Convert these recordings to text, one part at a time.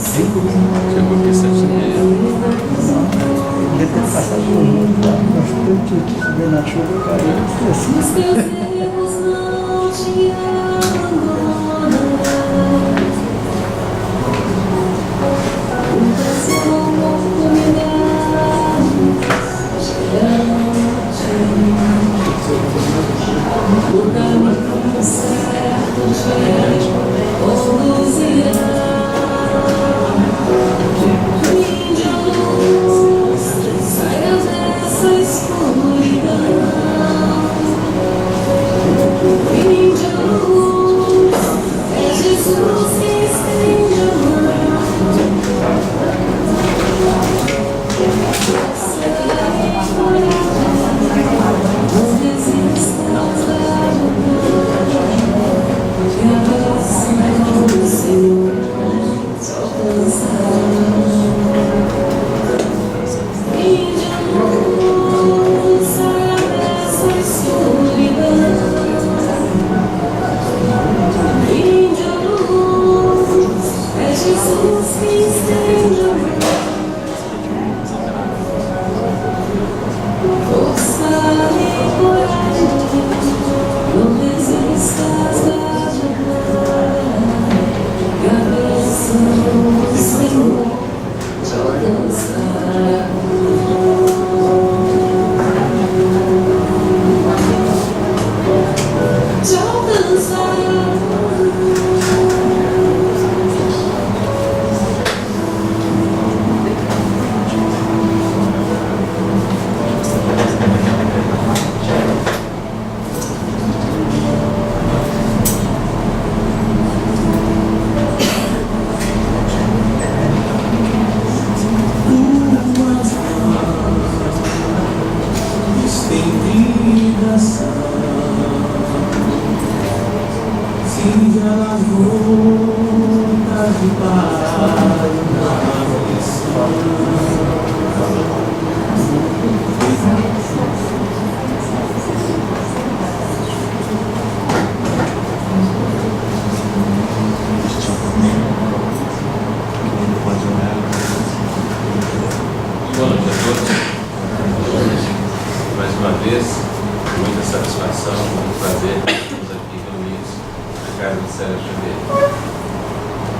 Chegou aqui 7h30. Deve ter passado bastante bem na chuva, cara. Assim.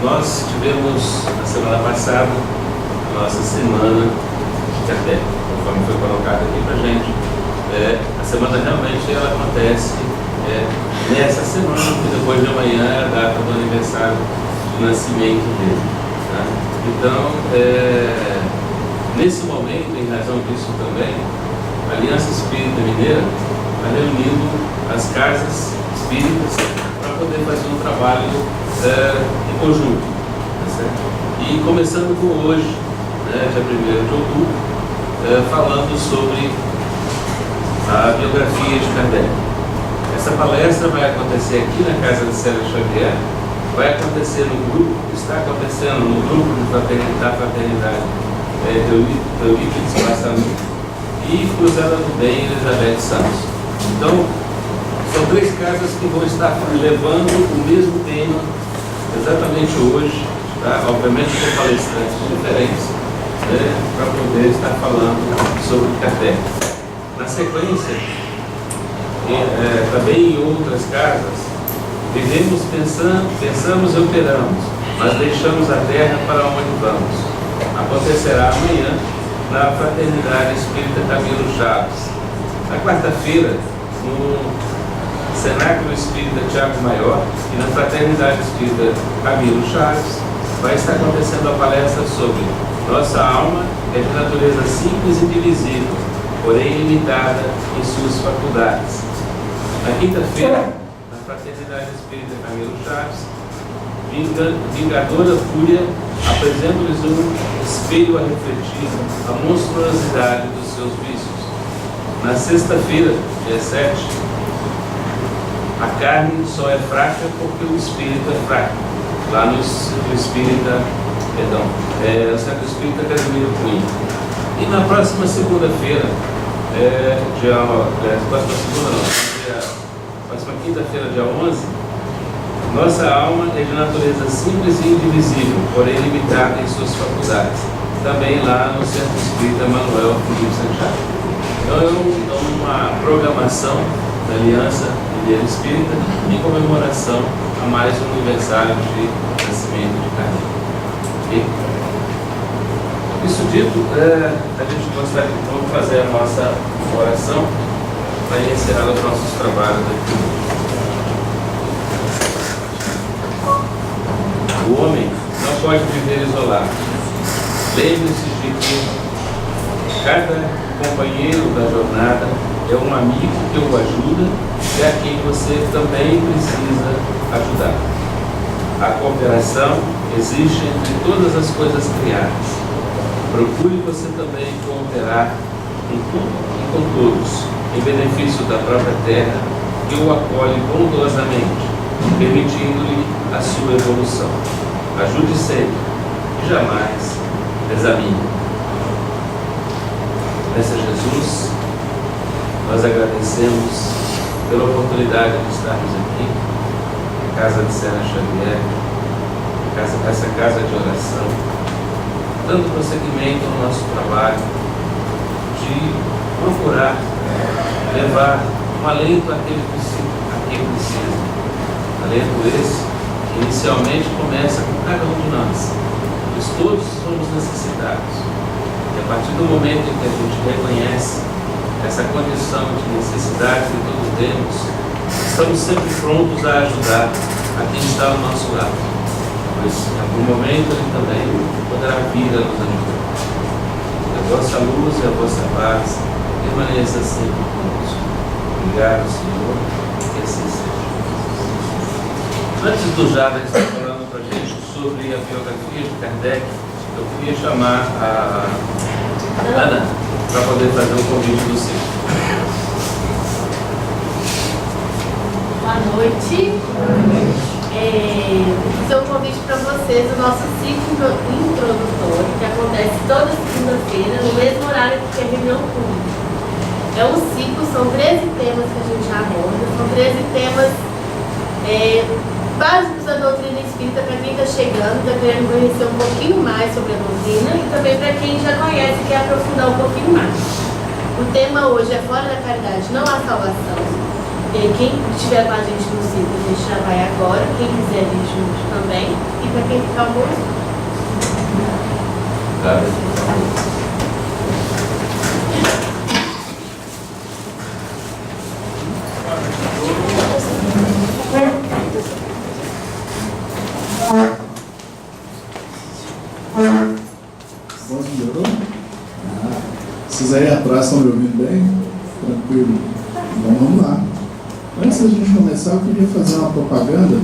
Nós tivemos, na semana passada, a nossa semana de café, conforme foi colocado aqui para a gente. A semana realmente ela acontece nessa semana, que depois de amanhã é a data do aniversário do nascimento dele. Tá? Então, nesse momento, em razão disso também, a Aliança Espírita Mineira está reunindo as casas espíritas para poder fazer um trabalho em conjunto, tá certo? E começando com hoje, dia 1º de outubro, falando sobre a biografia de Kardec. Essa palestra vai acontecer aqui na casa de Célio Xavier, vai acontecer no grupo, está acontecendo no grupo da fraternidade Eurípides Passanù e Cruzada do Bem Elizabeth Santos. Então, são 3 casas que vão estar levando o mesmo tema exatamente hoje, tá? Obviamente com palestrantes diferentes, para poder estar falando sobre Kardec. Na sequência, também em outras casas, vivemos, pensamos e operamos, mas deixamos a terra para onde vamos. Acontecerá amanhã na Fraternidade Espírita Camilo Chaves. Na quarta-feira, no Cenáculo Espírita Tiago Maior e na Fraternidade Espírita Camilo Chaves, vai estar acontecendo a palestra sobre nossa alma é de natureza simples e divisível, porém limitada em suas faculdades. Na quinta-feira, na Fraternidade Espírita Camilo Chaves, Vingadora Fúria apresenta-lhes um espelho a refletir a monstruosidade dos seus vícios. Na sexta-feira, dia 7, a carne só é fraca porque o espírito é fraco. Lá no Espírita, no Centro Espírita Casimiro Cunha. E na próxima segunda-feira, Próxima quinta-feira, dia 11, nossa alma é de natureza simples e indivisível, porém limitada em suas faculdades. Também lá no Centro Espírita Manuel Felipe Santiago. Então é uma programação da Aliança Mineira Espírita em comemoração a mais um aniversário de nascimento de Kardec. Okay? Isso dito, a gente gostaria de fazer a nossa oração para encerrar os nossos trabalhos aqui. O homem não pode viver isolado. Lembre-se de que cada companheiro da jornada é um amigo que o ajuda e a quem você também precisa ajudar. A cooperação existe entre todas as coisas criadas. Procure você também cooperar com tudo e com todos, em benefício da própria terra, que o acolhe bondosamente, permitindo-lhe a sua evolução. Ajude sempre e jamais examine. Mestre Jesus, nós agradecemos pela oportunidade de estarmos aqui, na casa de Serra Xavier, essa casa de oração, dando prosseguimento ao nosso trabalho de procurar levar um alento àquele a quem precisa. Alento esse que inicialmente começa com cada um de nós, pois todos somos necessitados. E a partir do momento em que a gente reconhece essa condição de necessidade que todos temos, estamos sempre prontos a ajudar a quem está ao nosso lado, pois em algum momento ele também poderá vir a nos ajudar. Que a vossa luz e a vossa paz permaneça sempre conosco. Obrigado, Senhor, que assim seja. Antes do Jada estar falando para a gente sobre a biografia de Kardec, eu queria chamar a Ana para poder fazer um convite do ciclo. Boa noite. Vou fazer um convite para vocês do nosso ciclo introdutório, que acontece toda segunda-feira, no mesmo horário que a reunião pública. É um ciclo, são 13 temas que a gente aborda, são 13 temas básicos da doutrina espírita para quem está chegando, está querendo conhecer um pouquinho mais sobre a doutrina e também para quem já conhece e quer aprofundar um pouquinho mais. O tema hoje é Fora da Caridade, não há salvação. Quem estiver com a gente no ciclo, a gente já vai agora, quem quiser vir junto também, e para quem ficar bom. Vocês aí atrás estão me ouvindo bem? Tranquilo? Então vamos lá. Antes da gente começar, eu queria fazer uma propaganda.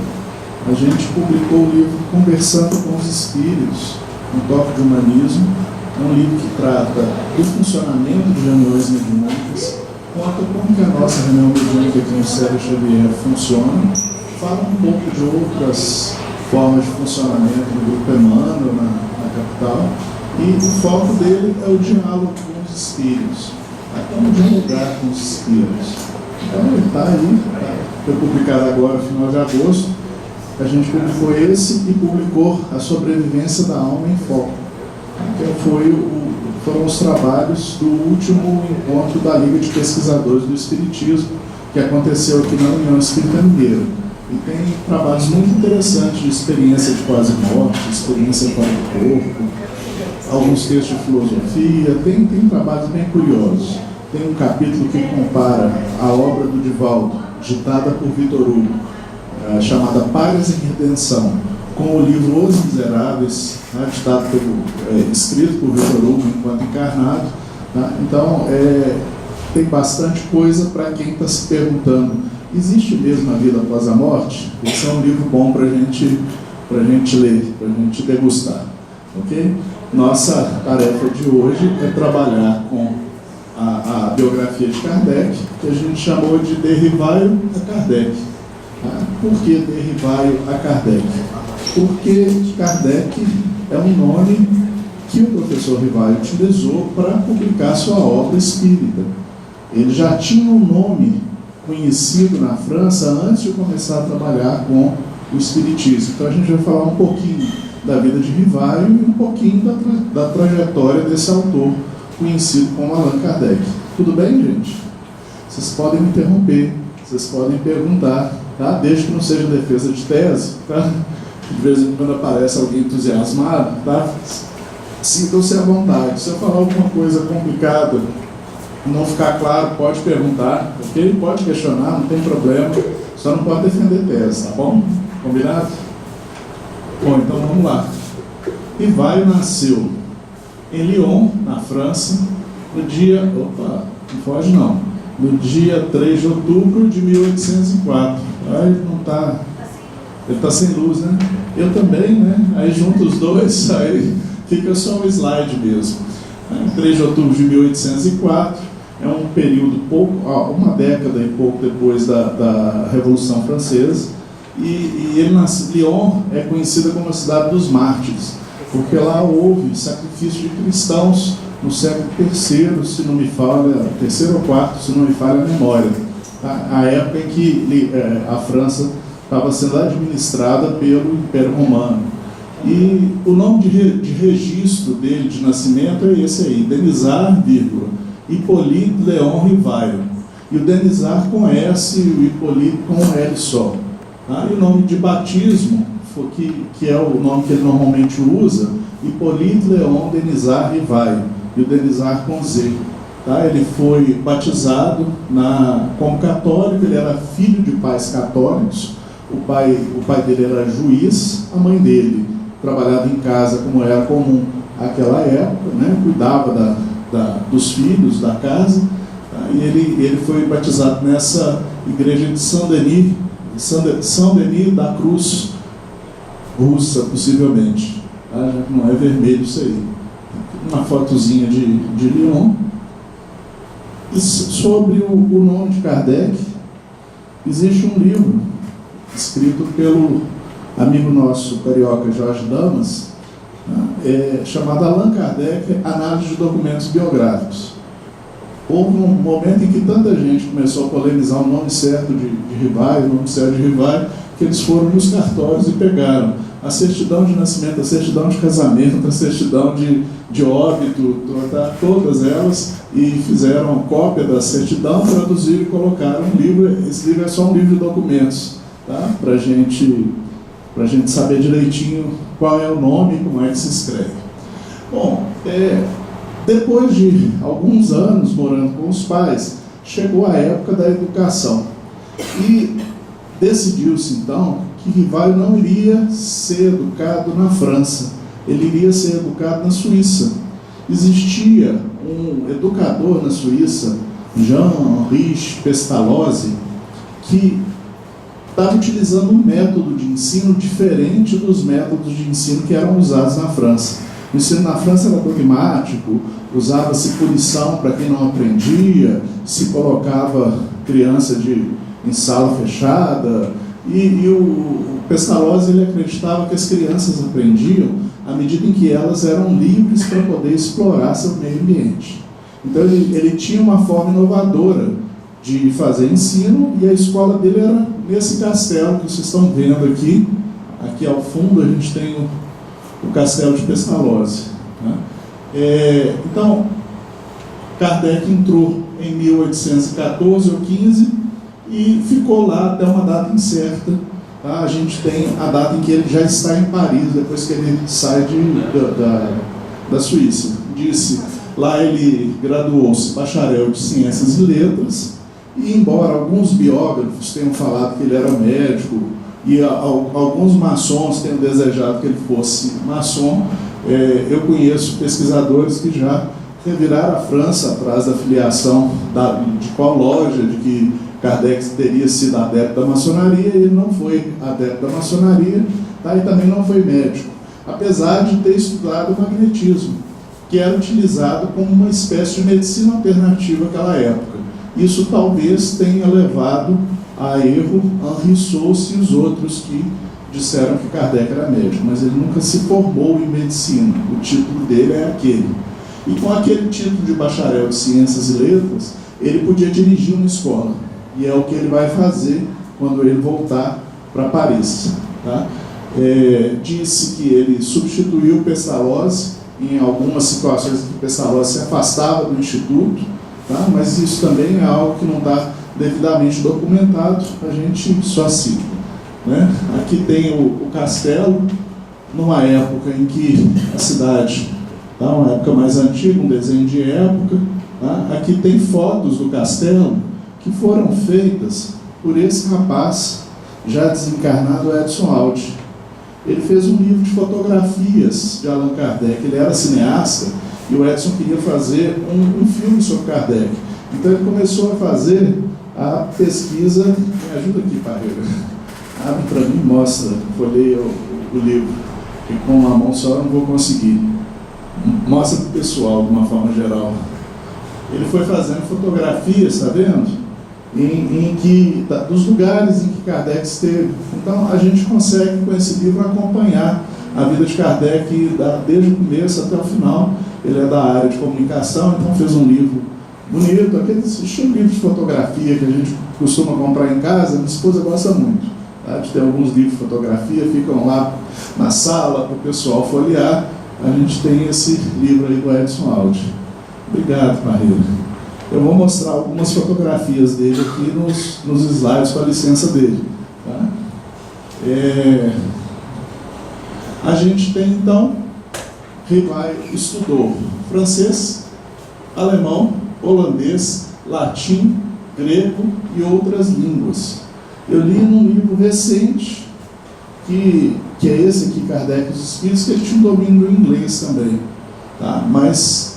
A gente publicou o livro Conversando com os Espíritos, um toque de humanismo. É um livro que trata do funcionamento de reuniões mediúnicas, conta como que a nossa reunião mediúnica aqui no Serra Xavier funciona, fala um pouco de outras formas de funcionamento do Grupo Emmanuel na capital, e o foco dele é o diálogo com os espíritos, como dialogar com os espíritos. Então ele está aí, foi publicado agora no final de agosto. A gente publicou esse e publicou A Sobrevivência da Alma em Foco, que foram os trabalhos do último encontro da Liga de Pesquisadores do Espiritismo, que aconteceu aqui na União Espírita Mineira. E tem trabalhos muito interessantes de experiência de quase morte, experiência fora do corpo, alguns textos de filosofia, tem trabalhos bem curiosos. Tem um capítulo que compara a obra do Divaldo, ditada por Victor Hugo, chamada Pagas em Redenção, com o livro Os Miseráveis, escrito por Victor Hugo enquanto encarnado. Tá? Então, tem bastante coisa para quem está se perguntando, existe mesmo a vida após a morte? Esse é um livro bom para a gente ler, para a gente degustar. Okay? Nossa tarefa de hoje é trabalhar com a biografia de Kardec, que a gente chamou de Derrivaio a Kardec. Por que Derrivaio a Kardec? Porque Kardec é um nome que o professor Rivaio utilizou para publicar sua obra espírita. ele já tinha um nome conhecido na França antes de começar a trabalhar com o Espiritismo. Então a gente vai falar um pouquinho da vida de Rivaio e um pouquinho da trajetória desse autor conhecido como Allan Kardec. Tudo bem, gente? Vocês podem me interromper, vocês podem perguntar, tá? Desde que não seja defesa de tese, tá? De vez em quando aparece alguém entusiasmado, tá? Sintam-se à vontade. Se eu falar alguma coisa complicada, não ficar claro, pode perguntar, ok? Pode questionar, não tem problema, só não pode defender tese, tá bom? Combinado? Bom, então vamos lá. Rivaio nasceu em Lyon, na França, no dia... Opa, não foge não. No dia 3 de outubro de 1804. Aí não está... Ele está sem luz, né? Eu também, né? Aí junto os dois, aí fica só um slide mesmo. 3 de outubro de 1804 é um período uma década e pouco depois da Revolução Francesa. E ele nasceu. Lyon é conhecida como a cidade dos mártires, porque lá houve sacrifício de cristãos no século III, se não me falha, terceiro ou quarto, se não me falha a memória, a época em que a França estava sendo administrada pelo Império Romano. E o nome de registro dele de nascimento é esse aí, Denisard, Hippolyte Léon Rivaio. E o Denisard com S e o Hippolyte com L só. Tá? E o nome de batismo, que é o nome que ele normalmente usa, Hippolyte Léon Denisard Rivaio. E o Denisard com Z. Tá? Ele foi batizado como católico, ele era filho de pais católicos. O pai dele era juiz, a mãe dele trabalhava em casa como era comum naquela época, né? Cuidava dos filhos da casa, tá? E ele foi batizado nessa igreja de Saint-Denis da Cruz, russa possivelmente, tá? Já que não é vermelho isso aí. Uma fotozinha de Lyon. E sobre o nome de Kardec, existe um livro escrito pelo amigo nosso carioca Jorge Damas, né, chamado Allan Kardec, Análise de Documentos Biográficos. Houve um momento em que tanta gente começou a polemizar o nome certo de Rivaio, o nome certo de Rivaio, que eles foram nos cartórios e pegaram a certidão de nascimento, a certidão de casamento, a certidão de óbito, todas elas, e fizeram cópia da certidão, traduziram e colocaram um livro. Esse livro é só um livro de documentos, tá? Para a gente saber direitinho qual é o nome e como é que se escreve. Bom, depois de alguns anos morando com os pais, chegou a época da educação. E decidiu-se então que Rivaio não iria ser educado na França, ele iria ser educado na Suíça. Existia um educador na Suíça, Jean-Henri Pestalozzi, que estava utilizando um método de ensino diferente dos métodos de ensino que eram usados na França. O ensino na França era dogmático, usava-se punição para quem não aprendia, se colocava criança em sala fechada, e o Pestalozzi ele acreditava que as crianças aprendiam à medida em que elas eram livres para poder explorar seu meio ambiente. Então ele tinha uma forma inovadora de fazer ensino, e a escola dele era nesse castelo que vocês estão vendo aqui. Aqui ao fundo a gente tem o castelo de Pestalozzi, né? Então, Kardec entrou em 1814 ou 15 e ficou lá até uma data incerta. Tá? A gente tem a data em que ele já está em Paris, depois que ele sai da Suíça. Lá ele graduou-se bacharel de Ciências e Letras, e embora alguns biógrafos tenham falado que ele era médico, e alguns maçons tenham desejado que ele fosse maçom, eu conheço pesquisadores que já reviraram a França atrás da filiação de qual loja, de que Kardec teria sido adepto da maçonaria. Ele não foi adepto da maçonaria, tá? E também não foi médico, apesar de ter estudado o magnetismo, que era utilizado como uma espécie de medicina alternativa naquela época. Isso talvez tenha levado a erro Henri Sauce e os outros que disseram que Kardec era médico, mas ele nunca se formou em medicina, o título dele é aquele. E com aquele título de bacharel de Ciências e Letras, ele podia dirigir uma escola. E é o que ele vai fazer quando ele voltar para Paris. Tá? Disse que ele substituiu Pestalozzi em algumas situações em que Pestalozzi se afastava do Instituto, tá? Mas isso também é algo que não está devidamente documentado, a gente só cita. Né? Aqui tem o castelo, numa época em que a cidade, tá? Uma época mais antiga, um desenho de época. Tá? Aqui tem fotos do castelo que foram feitas por esse rapaz, já desencarnado, Edson Aldi. Ele fez um livro de fotografias de Allan Kardec. Ele era cineasta e o Edson queria fazer um filme sobre Kardec. Então ele começou a fazer a pesquisa. Me ajuda aqui, Parreira. Abre para mim, mostra, folheia o livro, que com uma mão só eu não vou conseguir. Mostra para o pessoal, de uma forma geral. Ele foi fazendo fotografias, está vendo? Dos lugares em que Kardec esteve. Então a gente consegue com esse livro acompanhar a vida de Kardec desde o começo até o final. Ele é da área de comunicação, então fez um livro bonito, aquele estilo livro de fotografia que a gente costuma comprar em casa. Minha esposa gosta muito, tá? De ter alguns livros de fotografia, ficam lá na sala para o pessoal folhear. A gente tem esse livro aí do Edson Aldi. Obrigado, Parreira. Eu vou mostrar algumas fotografias dele aqui nos slides, com a licença dele. Tá? A gente tem, então, Rivai estudou francês, alemão, holandês, latim, grego e outras línguas. Eu li num livro recente, que é esse aqui, Kardec e os Espíritos, que ele tinha um domínio do inglês também. Tá? Mas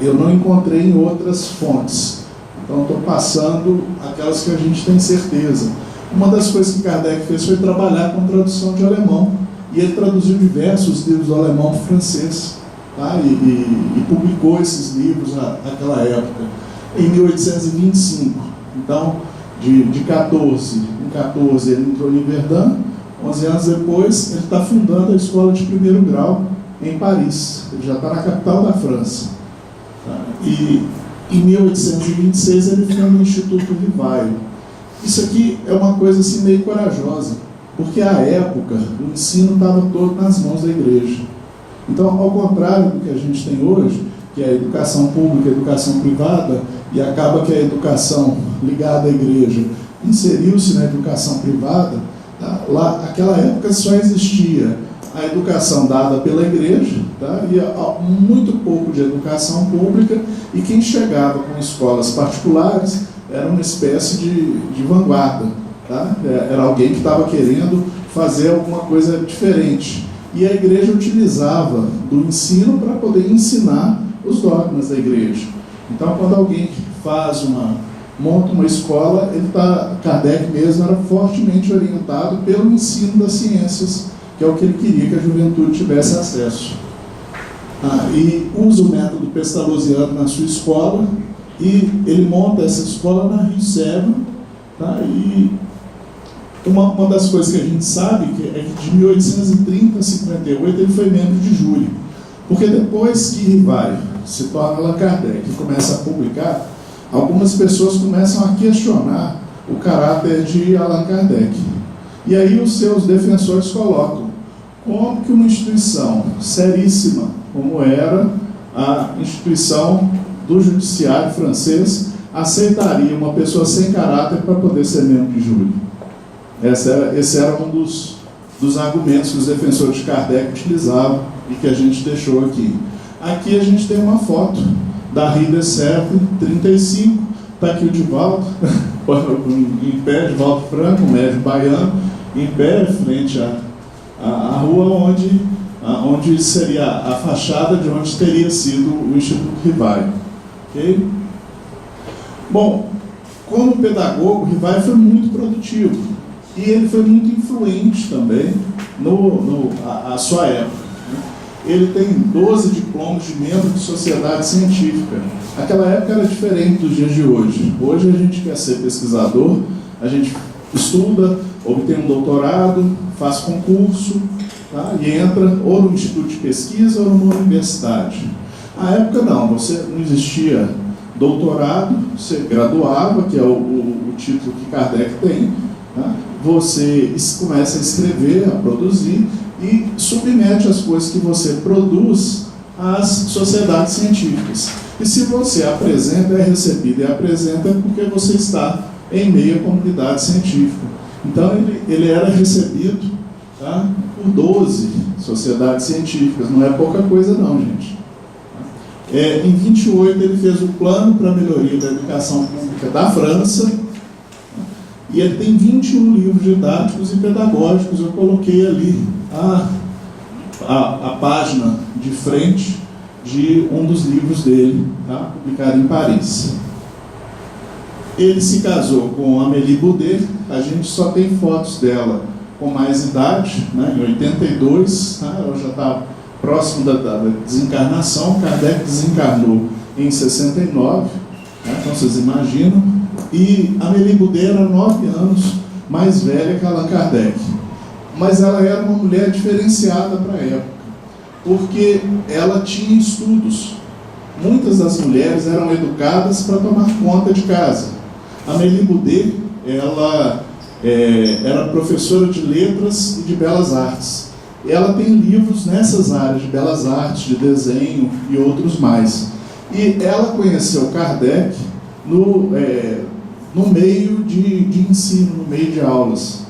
eu não encontrei em outras fontes. Então estou passando aquelas que a gente tem certeza. Uma das coisas que Kardec fez foi trabalhar com tradução de alemão. E ele traduziu diversos livros do alemão para o francês. Tá? E publicou esses livros naquela época, em 1825. Então, de 14 ele entrou em Verdun. 11 anos depois, ele está fundando a escola de primeiro grau em Paris. Ele já está na capital da França. E em 1826 ele funda o Instituto Rivai. Isso aqui é uma coisa assim meio corajosa, porque à época o ensino estava todo nas mãos da igreja. Então, ao contrário do que a gente tem hoje, que é a educação pública, a educação privada, e acaba que a educação ligada à igreja inseriu-se na educação privada, tá? Lá, naquela época só existia a educação dada pela igreja, tá? E muito pouco de educação pública, e quem chegava com escolas particulares era uma espécie de vanguarda, tá? Era alguém que estava querendo fazer alguma coisa diferente. E a igreja utilizava do ensino para poder ensinar os dogmas da igreja. Então, quando alguém monta uma escola, Kardec mesmo era fortemente orientado pelo ensino das ciências, que é o que ele queria que a juventude tivesse acesso. E usa o método pestalozziano na sua escola, e ele monta essa escola na Rue Sèvres. Tá? E uma das coisas que a gente sabe é que de 1830 a 58 ele foi membro de júri, porque depois que Rivai se torna Allan Kardec e começa a publicar, algumas pessoas começam a questionar o caráter de Allan Kardec. E aí os seus defensores colocam como que uma instituição seríssima, como era a instituição do judiciário francês, aceitaria uma pessoa sem caráter para poder ser membro de júri. Esse era um dos argumentos que os defensores de Kardec utilizavam e que a gente deixou aqui. Aqui a gente tem uma foto da Rue Sèvres, 35, está aqui o Divaldo, em pé, Divaldo Franco, um médico baiano, em pé, frente à rua onde seria a fachada de onde teria sido o Instituto Rivai. Okay? Bom, como pedagogo, Rivai foi muito produtivo. E ele foi muito influente também à sua época. Ele tem 12 diplomas de membro de sociedade científica. Aquela época era diferente dos dias de hoje. Hoje a gente quer ser pesquisador, a gente estuda, obtém um doutorado, faz concurso, tá? E entra ou no instituto de pesquisa ou numa universidade. Na época não existia doutorado, você graduava, que é o título que Kardec tem, tá? Você começa a escrever, a produzir e submete as coisas que você produz às sociedades científicas. E se você apresenta, é recebido e apresenta porque você está em meio à comunidade científica. Então ele era recebido, tá, por 12 sociedades científicas, não é pouca coisa não, gente. Em 28 ele fez o plano para a melhoria da educação pública da França, e ele tem 21 livros didáticos e pedagógicos. Eu coloquei ali a página de frente de um dos livros dele, tá, publicado em Paris. Ele se casou com Amélie Boudet. A gente só tem fotos dela com mais idade, né, em 82, tá, ela já está próximo da desencarnação. Kardec desencarnou em 69, né, então vocês imaginam. E Amélie Boudet era 9 anos mais velha que Allan Kardec. Mas ela era uma mulher diferenciada para a época, porque ela tinha estudos. Muitas das mulheres eram educadas para tomar conta de casa. Amélie Boudet, ela era professora de letras e de belas artes. Ela tem livros nessas áreas de belas artes, de desenho e outros mais. E ela conheceu Kardec no meio de ensino, no meio de aulas.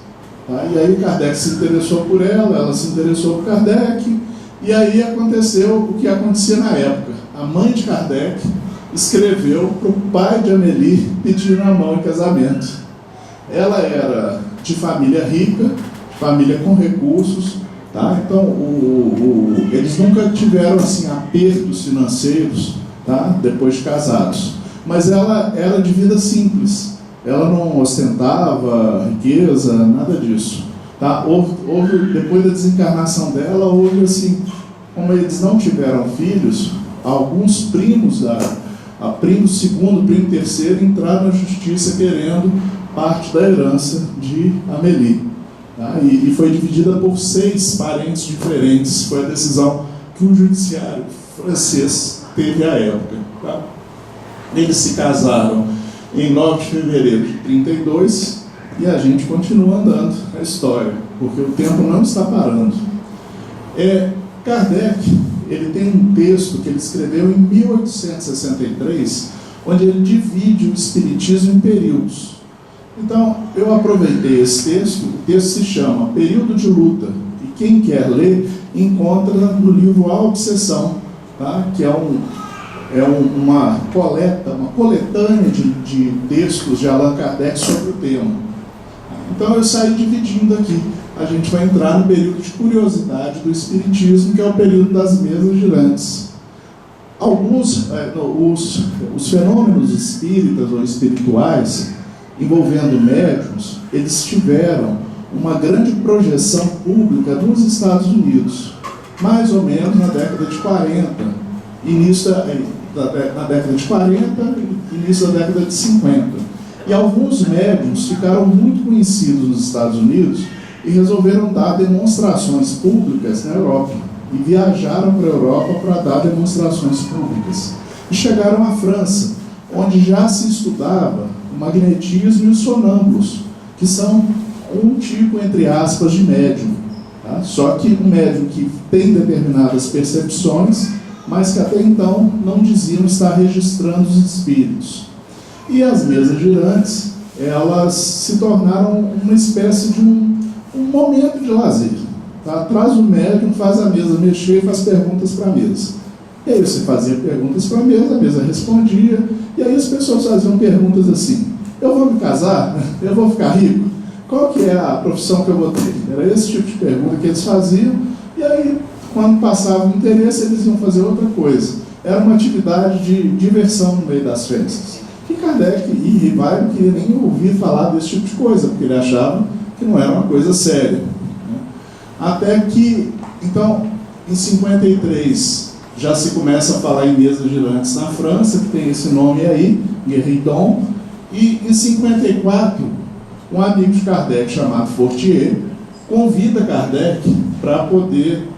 Tá? E aí Kardec se interessou por ela se interessou por Kardec, e aí aconteceu o que acontecia na época. A mãe de Kardec escreveu para o pai de Amélie pedindo a mão em casamento. Ela era de família rica, família com recursos, tá? Então eles nunca tiveram assim apertos financeiros, tá? Depois de casados. Mas ela era de vida simples, ela não ostentava riqueza, nada disso, tá? Houve, depois da desencarnação dela, houve assim, como eles não tiveram filhos, alguns primos, primo segundo, primo terceiro, entraram na justiça querendo parte da herança de Amélie, tá? E foi dividida por 6 parentes diferentes. Foi a decisão que o judiciário francês teve à época, tá? Eles se casaram em 9 de fevereiro de 32 e a gente continua andando a história, porque o tempo não está parando. Kardec, ele tem um texto que ele escreveu em 1863, onde ele divide o espiritismo em períodos. Então, eu aproveitei esse texto. O texto se chama Período de Luta, e quem quer ler, encontra no livro A Obsessão, tá? Que é uma coletânea de textos de Allan Kardec sobre o tema. Então eu saí dividindo aqui. A gente vai entrar no período de curiosidade do Espiritismo, que é o período das mesas girantes. Os fenômenos espíritas ou espirituais envolvendo médiuns, eles tiveram uma grande projeção pública nos Estados Unidos, mais ou menos na década de 40, na década de 40, início da década de 50. E alguns médiuns ficaram muito conhecidos nos Estados Unidos e resolveram dar demonstrações públicas na Europa. E viajaram para a Europa para dar demonstrações públicas. E chegaram à França, onde já se estudava o magnetismo e os sonâmbulos, que são um tipo, entre aspas, de médium. Tá? Só que um médium que tem determinadas percepções, mas que até então não diziam estar registrando os espíritos. E as mesas girantes, elas se tornaram uma espécie de um momento de lazer. Tá? Traz o médium, faz a mesa mexer e faz perguntas para a mesa. E aí você fazia perguntas para a mesa respondia, e aí as pessoas faziam perguntas assim: eu vou me casar? Eu vou ficar rico? Qual que é a profissão que eu vou ter? Era esse tipo de pergunta que eles faziam, e aí, quando passava o interesse, eles iam fazer outra coisa. Era uma atividade de diversão no meio das festas. E Kardec e Rivaio não queria nem ouvir falar desse tipo de coisa, porque ele achava que não era uma coisa séria. Até que, então, em 53, já se começa a falar em mesas girantes na França, que tem esse nome aí, Guéridon, e em 54, um amigo de Kardec chamado Fortier convida Kardec para poder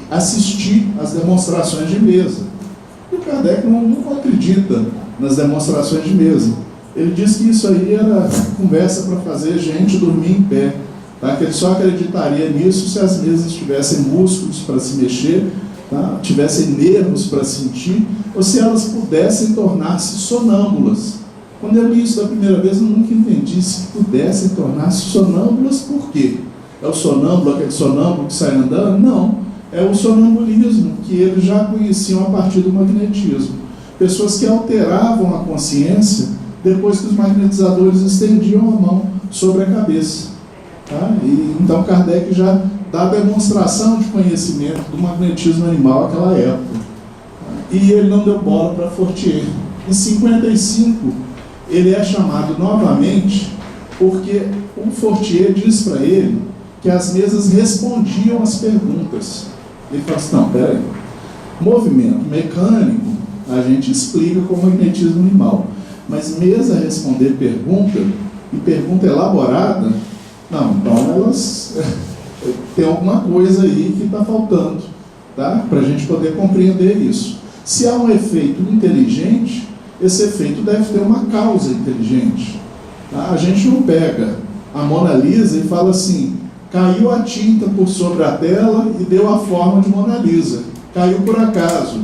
assistir às demonstrações de mesa. E o Kardec não acredita nas demonstrações de mesa. Ele disse que isso aí era conversa para fazer gente dormir em pé, tá? Que ele só acreditaria nisso se as mesas tivessem músculos para se mexer, tá? Tivessem nervos para sentir, ou se elas pudessem tornar-se sonâmbulas. Quando eu li isso da primeira vez, eu nunca entendi se pudessem tornar-se sonâmbulas. Por quê? É o sonâmbulo, aquele sonâmbulo que sai andando? Não. É o sonambulismo, que eles já conheciam a partir do magnetismo. Pessoas que alteravam a consciência depois que os magnetizadores estendiam a mão sobre a cabeça. Tá? E, então Kardec já dá demonstração de conhecimento do magnetismo animal naquela época. E ele não deu bola para Fortier. Em 55, ele é chamado novamente porque o Fortier diz para ele que as mesas respondiam às perguntas. Ele fala assim, não, peraí, movimento mecânico a gente explica com o magnetismo animal, mas mesa responder pergunta, e pergunta elaborada, não, então elas tem alguma coisa aí que está faltando, tá? Para a gente poder compreender isso. Se há um efeito inteligente, esse efeito deve ter uma causa inteligente, tá? A gente não pega a Mona Lisa e fala assim, caiu a tinta por sobre a tela e deu a forma de Mona Lisa. Caiu por acaso.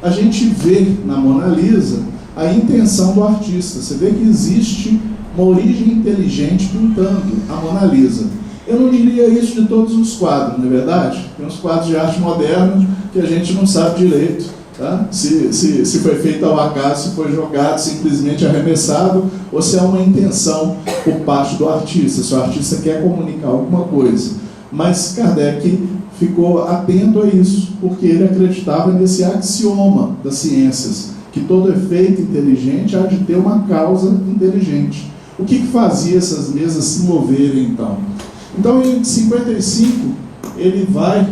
A gente vê na Mona Lisa a intenção do artista. Você vê que existe uma origem inteligente pintando a Mona Lisa. Eu não diria isso de todos os quadros, não é verdade? Tem uns quadros de arte moderna que a gente não sabe direito, tá? Se foi feito ao acaso, se foi jogado, simplesmente arremessado, ou se há uma intenção por parte do artista, se o artista quer comunicar alguma coisa. Mas Kardec ficou atento a isso, porque ele acreditava nesse axioma das ciências, que todo efeito inteligente há de ter uma causa inteligente. O que fazia essas mesas se moverem, então? Então, em 55, ele vai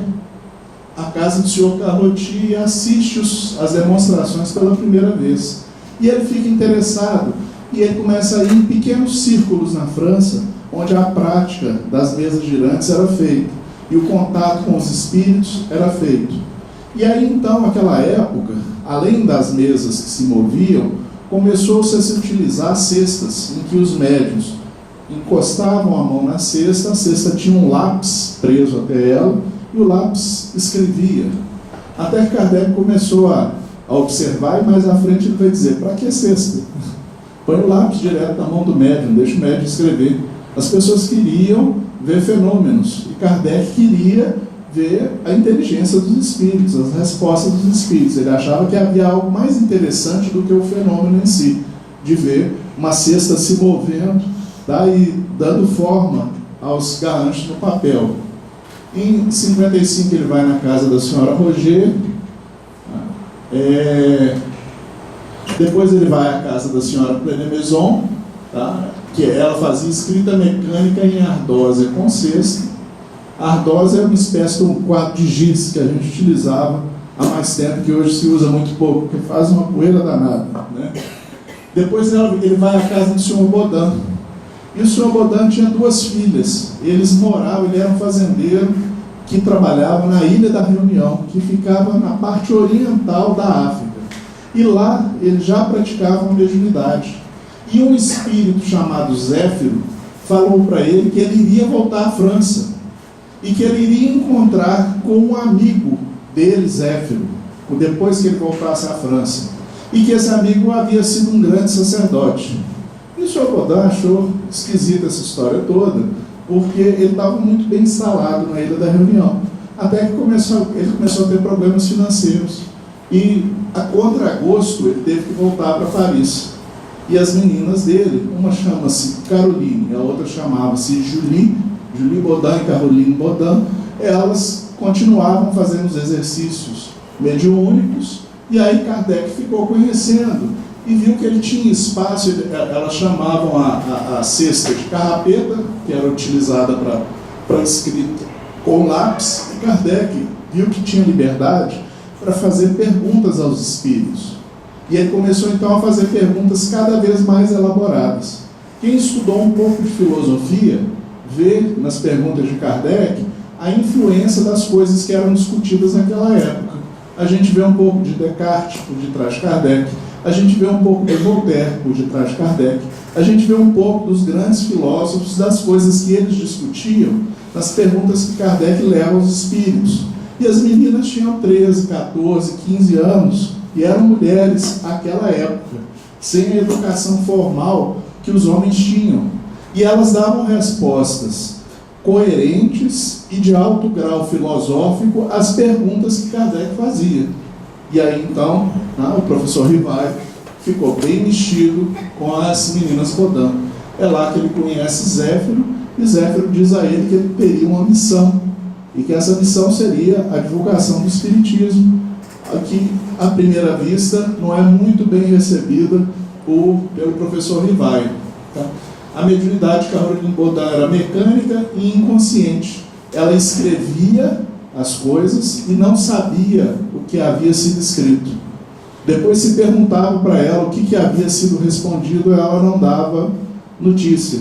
à casa do senhor Carrotti e assiste as demonstrações pela primeira vez. E ele fica interessado, e ele começa a ir em pequenos círculos na França, onde a prática das mesas girantes era feita, e o contato com os espíritos era feito. E aí, então, naquela época, além das mesas que se moviam, começou-se a se utilizar cestas, em que os médiuns encostavam a mão na cesta, a cesta tinha um lápis preso até ela, e o lápis escrevia. Até que Kardec começou a observar, e mais à frente ele vai dizer, para que cesta? Põe o lápis direto na mão do médium, deixa o médium escrever. As pessoas queriam ver fenômenos, e Kardec queria ver a inteligência dos espíritos, as respostas dos espíritos. Ele achava que havia algo mais interessante do que o fenômeno em si, de ver uma cesta se movendo, tá, e dando forma aos garranchos no papel. Em 55 ele vai na casa da senhora Roger, depois ele vai à casa da senhora Plené-Maison, tá, que ela fazia escrita mecânica em ardósia com cesta. A ardósia é uma espécie de um quadro de giz que a gente utilizava há mais tempo, que hoje se usa muito pouco, porque faz uma poeira danada, né? Depois ele vai à casa do senhor Baudin. E o senhor Baudin tinha duas filhas. Eles moravam, ele era um fazendeiro que trabalhava na Ilha da Reunião, que ficava na parte oriental da África. E lá eles já praticavam mediunidade. E um espírito chamado Zéfiro falou para ele que ele iria voltar à França e que ele iria encontrar com um amigo dele, Zéfiro, depois que ele voltasse à França, e que esse amigo havia sido um grande sacerdote. E o senhor Baudin achou esquisita essa história toda, porque ele estava muito bem instalado na Ilha da Reunião, até que ele começou a ter problemas financeiros, e a contragosto ele teve que voltar para Paris. E as meninas dele, uma chama-se Caroline, a outra chamava-se Julie Baudin e Caroline Baudin, elas continuavam fazendo os exercícios mediúnicos, e aí Kardec ficou conhecendo, e viu que ele tinha espaço. Elas chamavam a cesta de carrapeta, que era utilizada para escrita com lápis, e Kardec viu que tinha liberdade para fazer perguntas aos espíritos. E ele começou então a fazer perguntas cada vez mais elaboradas. Quem estudou um pouco de filosofia vê nas perguntas de Kardec a influência das coisas que eram discutidas naquela época. A gente vê um pouco de Descartes por detrás de Kardec, a gente vê um pouco de Voltaire por detrás de Kardec, a gente vê um pouco dos grandes filósofos, das coisas que eles discutiam, nas perguntas que Kardec leva aos espíritos. E as meninas tinham 13, 14, 15 anos, e eram mulheres naquela época, sem a educação formal que os homens tinham. E elas davam respostas coerentes e de alto grau filosófico às perguntas que Kardec fazia. E aí então, o professor Rivaio ficou bem mexido com as meninas Rodin. É lá que ele conhece Zéfiro, e Zéfiro diz a ele que ele teria uma missão, e que essa missão seria a divulgação do Espiritismo, que à primeira vista não é muito bem recebida pelo professor Rivaio. Tá? A mediunidade de Caroline Bodin era mecânica e inconsciente. Ela escrevia as coisas e não sabia o que havia sido escrito. Depois se perguntava para ela o que havia sido respondido, ela não dava notícia.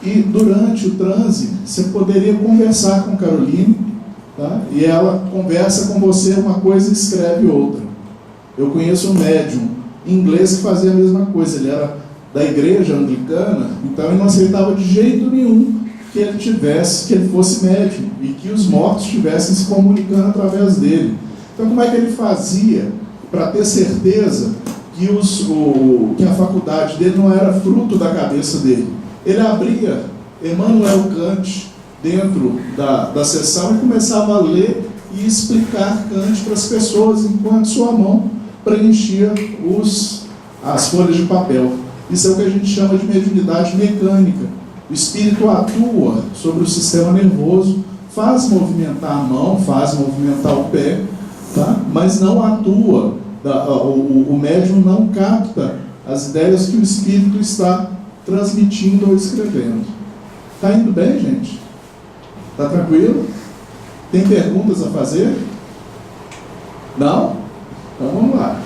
E durante o transe, você poderia conversar com Caroline, tá? E ela conversa com você uma coisa e escreve outra. Eu conheço um médium inglês que fazia a mesma coisa. Ele era da igreja anglicana, então ele não aceitava de jeito nenhum que ele fosse médium e que os mortos estivessem se comunicando através dele. Então, como é que ele fazia para ter certeza que a faculdade dele não era fruto da cabeça dele? Ele abria Emmanuel Kant dentro da sessão e começava a ler e explicar Kant para as pessoas, enquanto sua mão preenchia as folhas de papel. Isso é o que a gente chama de mediunidade mecânica. O espírito atua sobre o sistema nervoso, faz movimentar a mão, faz movimentar o pé, tá? Mas não atua. O médium não capta as ideias que o espírito está transmitindo ou escrevendo. Está indo bem, gente? Está tranquilo? Tem perguntas a fazer? Não? Então vamos lá.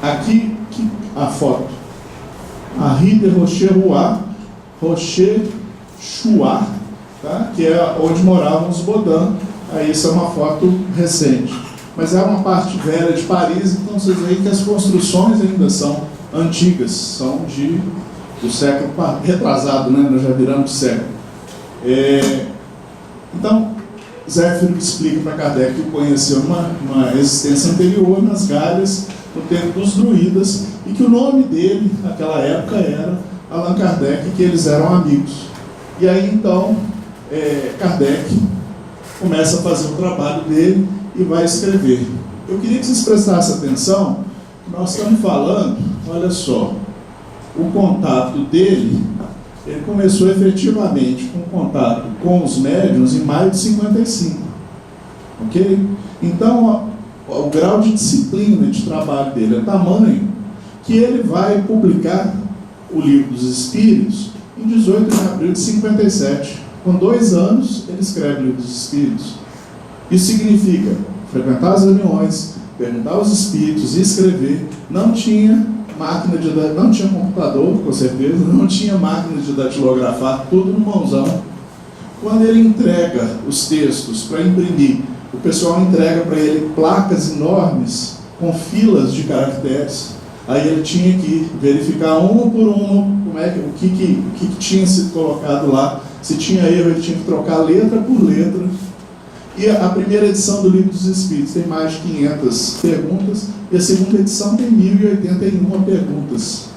Aqui a foto. A Rue de Rocher-Chouart, tá? Que é onde moravam os Bodin. Aí isso é uma foto recente. Mas é uma parte velha de Paris, então vocês veem que as construções ainda são antigas, são do século retrasado, né? Nós já viramos de século. Então, Zéfiro explica para Kardec que conheceu uma existência anterior nas Galhas, no tempo dos druidas, e que o nome dele, naquela época, era Allan Kardec, que eles eram amigos. E aí, então, Kardec começa a fazer o trabalho dele e vai escrever. Eu queria que vocês prestassem atenção, que nós estamos falando, olha só, o contato dele, ele começou efetivamente com contato com os médiuns em maio de 55. Ok? Então, o grau de disciplina de trabalho dele é tamanho que ele vai publicar o Livro dos Espíritos em 18 de abril de 57. Com 2 anos, ele escreve o Livro dos Espíritos. Isso significa frequentar as reuniões, perguntar aos espíritos e escrever. Não tinha não tinha computador, com certeza, não tinha máquina de datilografar, tudo no mãozão. Quando ele entrega os textos para imprimir, o pessoal entrega para ele placas enormes com filas de caracteres. Aí ele tinha que verificar uma por uma o que tinha sido colocado lá. Se tinha erro, ele tinha que trocar letra por letra. E a primeira edição do Livro dos Espíritos tem mais de 500 perguntas, e a segunda edição tem 1081 perguntas.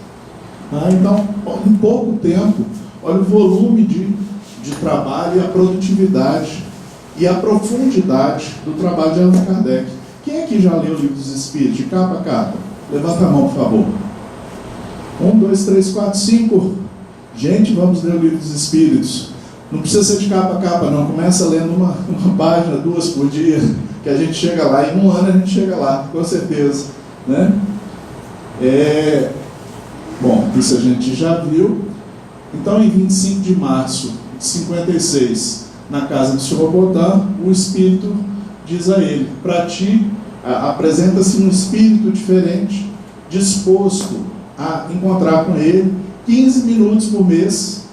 Então, em pouco tempo, olha o volume de trabalho e a produtividade e a profundidade do trabalho de Allan Kardec. Quem aqui já leu o Livro dos Espíritos, de capa a capa? Levanta a mão, por favor. 1, 2, 3, 4, 5. Gente, vamos ler o Livro dos Espíritos. Não precisa ser de capa a capa, não. Começa lendo uma página, 2 por dia, que a gente chega lá. Em 1 ano a gente chega lá, com certeza. Né? Bom, isso a gente já viu. Então, em 25 de março de 56, na casa do Sr. Bodin, o Espírito diz a ele: para ti, apresenta-se um espírito diferente, disposto a encontrar com ele 15 minutos por mês.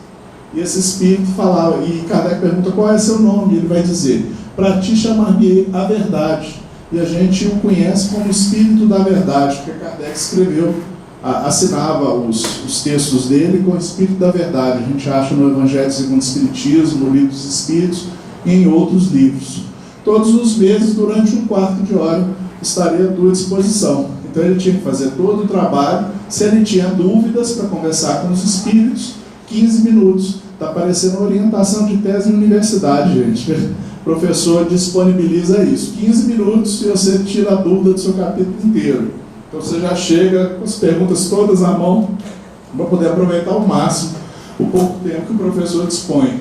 E esse espírito falava, e Kardec pergunta: qual é seu nome? Ele vai dizer: para ti chamar-me a verdade, e a gente o conhece como Espírito da Verdade, porque Kardec escreveu, assinava os textos dele com o Espírito da Verdade. A gente acha no Evangelho segundo o Espiritismo, no Livro dos Espíritos e em outros livros. Todos os meses, durante um quarto de hora, estaria à tua disposição. Então ele tinha que fazer todo o trabalho. Se ele tinha dúvidas para conversar com os espíritos, 15 minutos. Está parecendo orientação de tese em universidade, gente. O professor disponibiliza isso. 15 minutos e você tira a dúvida do seu capítulo inteiro. Então você já chega com as perguntas todas à mão para poder aproveitar ao máximo o pouco tempo que o professor dispõe.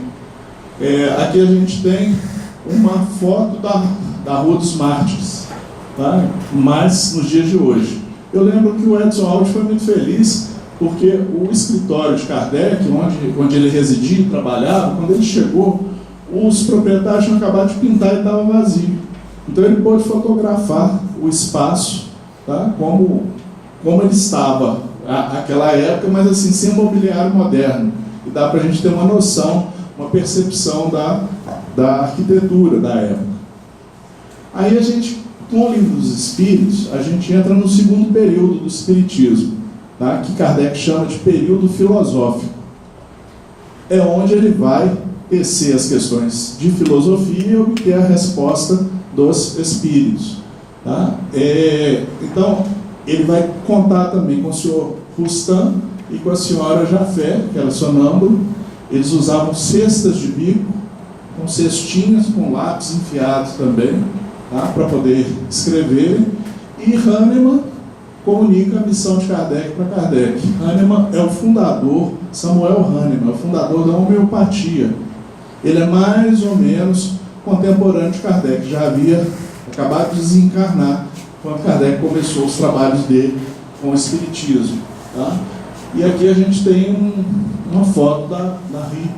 Aqui a gente tem uma foto da Rua dos Mártires, tá? Mas nos dias de hoje. Eu lembro que o Edson Alves foi muito feliz porque o escritório de Kardec, onde ele residia e trabalhava, quando ele chegou, os proprietários tinham acabado de pintar e estava vazio. Então ele pôde fotografar o espaço, tá? Como ele estava naquela época, mas assim, sem mobiliário moderno. E dá para a gente ter uma noção, uma percepção da arquitetura da época. Aí a gente, com o Livro dos Espíritos, a gente entra no segundo período do Espiritismo, tá? Que Kardec chama de período filosófico. É onde ele vai tecer as questões de filosofia e obter a resposta dos espíritos, tá? Então, ele vai contar também com o senhor Rustam e com a senhora Jafé, que era sonâmbula. Eles usavam cestas de bico, com cestinhas com lápis enfiados também, tá? Para poder escrever. E Hahnemann comunica a missão de Kardec para Kardec. Hahnemann é o fundador, Samuel Hahnemann, é o fundador da homeopatia. Ele é mais ou menos contemporâneo de Kardec, já havia acabado de desencarnar quando Kardec começou os trabalhos dele com o Espiritismo, tá? E aqui a gente tem uma foto da Rue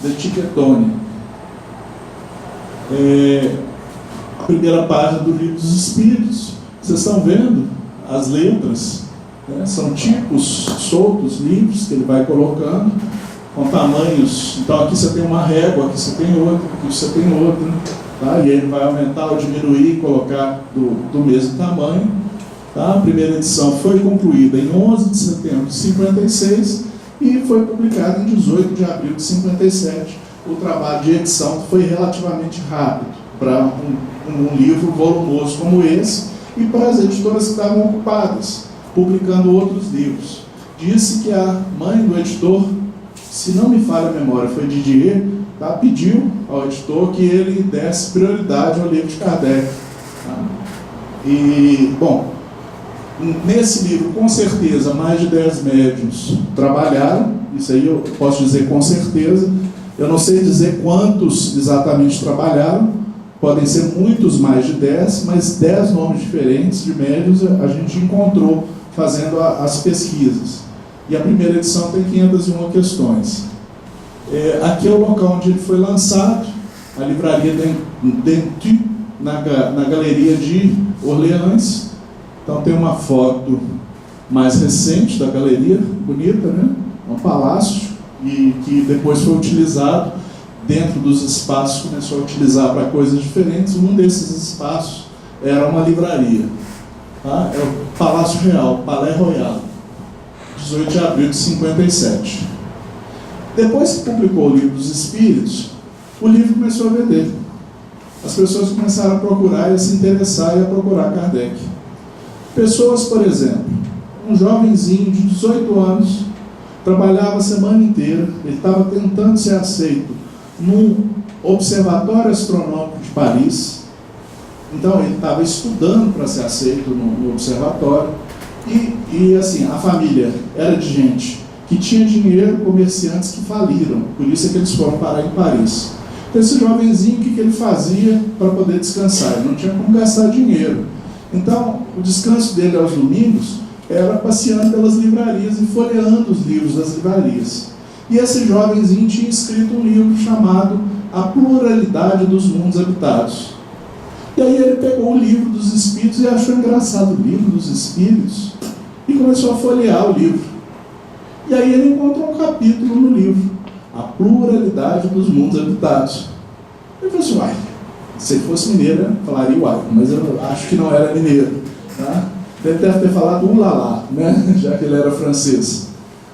de Tiquetone. A primeira página do Livro dos Espíritos, vocês estão vendo as letras, né? São tipos soltos, livros que ele vai colocando com tamanhos. Então aqui você tem uma régua, aqui você tem outra, aqui você tem outra, tá? E ele vai aumentar ou diminuir, colocar do mesmo tamanho, tá? A primeira edição foi concluída em 11 de setembro de 56 e foi publicada em 18 de abril de 57. O trabalho de edição foi relativamente rápido para um livro volumoso como esse e para as editoras que estavam ocupadas, publicando outros livros. Disse que a mãe do editor, se não me falha a memória, foi Didier, tá? Pediu ao editor que ele desse prioridade ao livro de Kardec. Tá? E, bom, nesse livro, com certeza, mais de 10 médiuns trabalharam, isso aí eu posso dizer com certeza. Eu não sei dizer quantos exatamente trabalharam, podem ser muitos mais de 10, mas 10 nomes diferentes de médiuns a gente encontrou fazendo as pesquisas. E a primeira edição tem 501 questões. Aqui é o local onde ele foi lançado, a livraria Dentu, na Galeria de Orleans. Então tem uma foto mais recente da galeria, bonita, né? Um palácio, e que depois foi utilizado dentro dos espaços, começou a utilizar para coisas diferentes. Um desses espaços era uma livraria, tá? É o Palácio Real, Palais Royal, 18 de abril de 57. Depois que publicou o Livro dos Espíritos, o livro começou a vender. As pessoas começaram a procurar e a se interessar e a procurar Kardec. Pessoas, por exemplo, um jovenzinho de 18 anos, trabalhava a semana inteira, ele estava tentando ser aceito num observatório astronômico de Paris. Então ele estava estudando para ser aceito no observatório. E assim, a família era de gente que tinha dinheiro, comerciantes que faliram, por isso é que eles foram parar em Paris. Então esse jovenzinho, o que ele fazia para poder descansar? Ele não tinha como gastar dinheiro. Então o descanso dele aos domingos era passeando pelas livrarias e folheando os livros das livrarias. E esse jovenzinho tinha escrito um livro chamado A Pluralidade dos Mundos Habitados. E aí ele pegou o Livro dos Espíritos e achou engraçado o Livro dos Espíritos e começou a folhear o livro. E aí ele encontrou um capítulo no livro, A Pluralidade dos Mundos Habitados. Ele falou assim, uai, Se ele fosse mineiro, eu falaria uai, mas eu acho que não era mineiro. Tá? Ele deve ter falado ulalá, né? Já que ele era francês.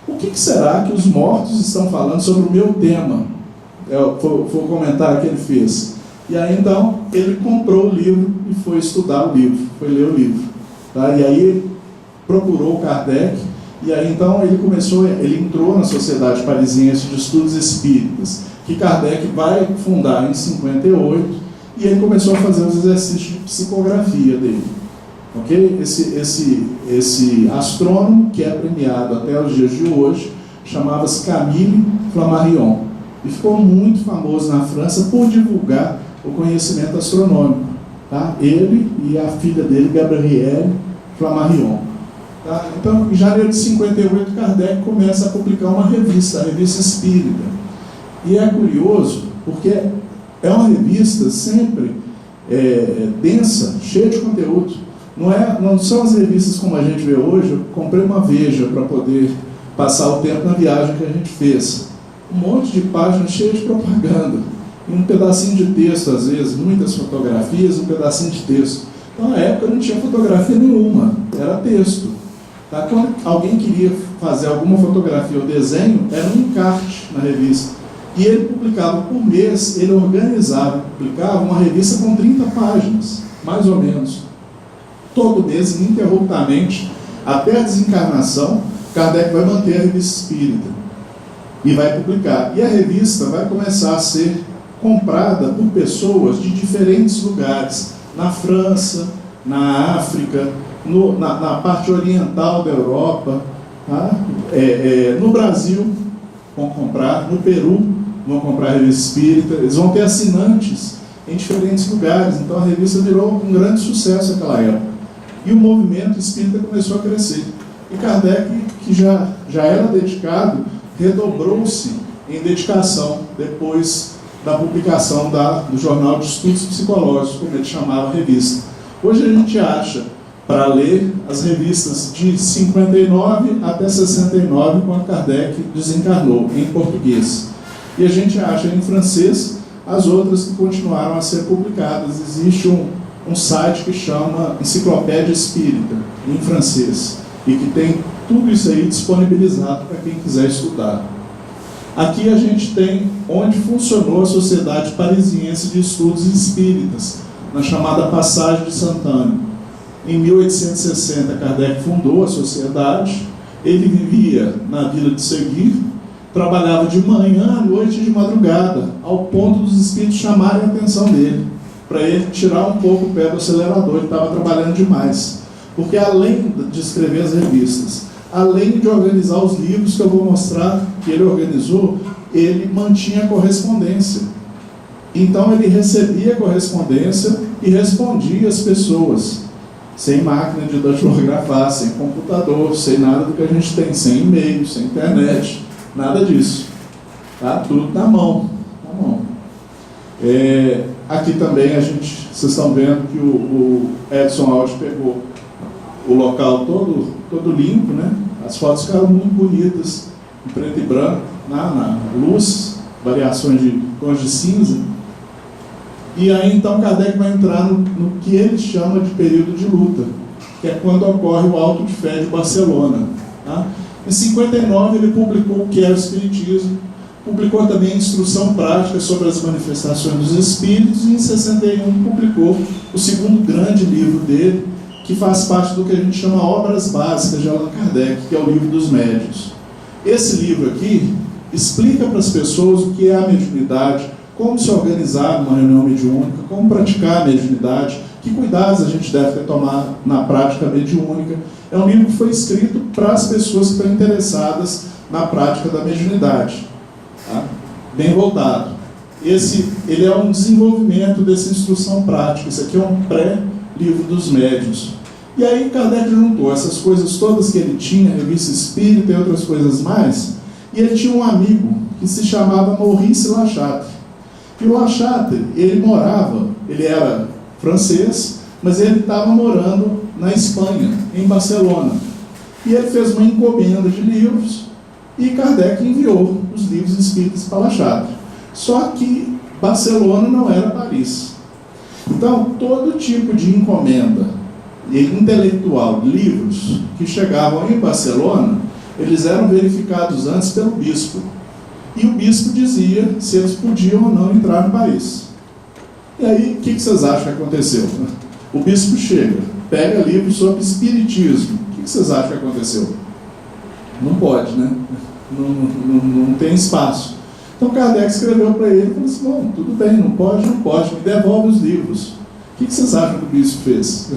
O que será que os mortos estão falando sobre o meu tema? Foi o comentário que ele fez. E aí então ele comprou o livro e foi estudar o livro, foi ler o livro. Tá? E aí ele procurou Kardec, e aí então ele entrou na Sociedade Parisiense de Estudos Espíritas, que Kardec vai fundar em 58, e ele começou a fazer os exercícios de psicografia dele. Okay? Esse astrônomo, que é premiado até os dias de hoje, chamava-se Camille Flammarion, e ficou muito famoso na França por divulgar o conhecimento astronômico. Tá? Ele e a filha dele, Gabrielle Flammarion. Tá? Então, em janeiro de 58, Kardec começa a publicar uma revista, a Revista Espírita. E é curioso, porque é uma revista sempre densa, cheia de conteúdo. Não são as revistas como a gente vê hoje. Eu comprei uma Veja para poder passar o tempo na viagem que a gente fez. Um monte de páginas cheias de propaganda. E um pedacinho de texto, às vezes, muitas fotografias, um pedacinho de texto. Então, na época não tinha fotografia nenhuma, era texto. Tá? Quando alguém queria fazer alguma fotografia ou desenho, era um encarte na revista. E ele publicava por mês, ele organizava e publicava uma revista com 30 páginas, mais ou menos. Todo mês, ininterruptamente, até a desencarnação, Kardec vai manter a Revista Espírita e vai publicar. E a revista vai começar a ser comprada por pessoas de diferentes lugares, na França, na África, na parte oriental da Europa, tá? No Brasil vão comprar, no Peru vão comprar a Revista Espírita, eles vão ter assinantes em diferentes lugares. Então a revista virou um grande sucesso naquela época. E o movimento espírita começou a crescer. E Kardec, que já era dedicado, redobrou-se em dedicação depois da publicação do Jornal de Estudos Psicológicos, como ele chamava a revista. Hoje a gente acha, para ler, as revistas de 59 até 69, quando Kardec desencarnou, em português. E a gente acha em francês as outras que continuaram a ser publicadas. Existe um site que chama Enciclopédia Espírita, em francês, e que tem tudo isso aí disponibilizado para quem quiser estudar. Aqui a gente tem onde funcionou a Sociedade Parisiense de Estudos Espíritas, na chamada Passagem de Santana. Em 1860, Kardec fundou a sociedade. Ele vivia na Vila de Seguir, trabalhava de manhã à noite e de madrugada, ao ponto dos espíritos chamarem a atenção dele, para ele tirar um pouco o pé do acelerador. Ele estava trabalhando demais. Porque além de escrever as revistas, além de organizar os livros que eu vou mostrar que ele organizou, ele mantinha correspondência. Então ele recebia correspondência e respondia às pessoas, sem máquina de datilografar, sem computador, sem nada do que a gente tem, sem e-mail, sem internet, nada disso. Tá? Tudo na mão. Na mão. Aqui também vocês estão vendo que o Edson Alves pegou o local todo limpo, né? As fotos ficaram muito bonitas, em preto e branco, na luz, variações de tons de cinza. E aí então Kardec vai entrar no que ele chama de período de luta, que é quando ocorre o Auto de Fé de Barcelona. Tá? Em 59 ele publicou o que é o Espiritismo, publicou também a Instrução Prática sobre as Manifestações dos Espíritos, e em 61 publicou o segundo grande livro dele, que faz parte do que a gente chama Obras Básicas de Allan Kardec, que é o Livro dos Médiuns. Esse livro aqui explica para as pessoas o que é a mediunidade, como se organizar numa reunião mediúnica, como praticar a mediunidade, que cuidados a gente deve tomar na prática mediúnica. É um livro que foi escrito para as pessoas que estão interessadas na prática da mediunidade. Tá? Bem voltado. Ele é um desenvolvimento dessa instrução prática. Isso aqui é um pré-livro dos médiuns. E aí Kardec juntou essas coisas todas que ele tinha, Revista Espírita e outras coisas mais, e ele tinha um amigo que se chamava Maurice Lachatre. E o Lachatre, ele era francês, mas ele estava morando na Espanha, em Barcelona. E ele fez uma encomenda de livros, e Kardec enviou os livros espíritas para Lachatre. Só que Barcelona não era Paris. Então, todo tipo de encomenda intelectual de livros que chegavam em Barcelona, eles eram verificados antes pelo bispo. E o bispo dizia se eles podiam ou não entrar no país. E aí, o que vocês acham que aconteceu? O bispo chega, pega livros sobre espiritismo. O que vocês acham que aconteceu? Não pode, né? Não tem espaço. Então Kardec escreveu para ele e falou assim: bom, tudo bem, não pode, me devolve os livros. O que vocês acham que o bispo fez?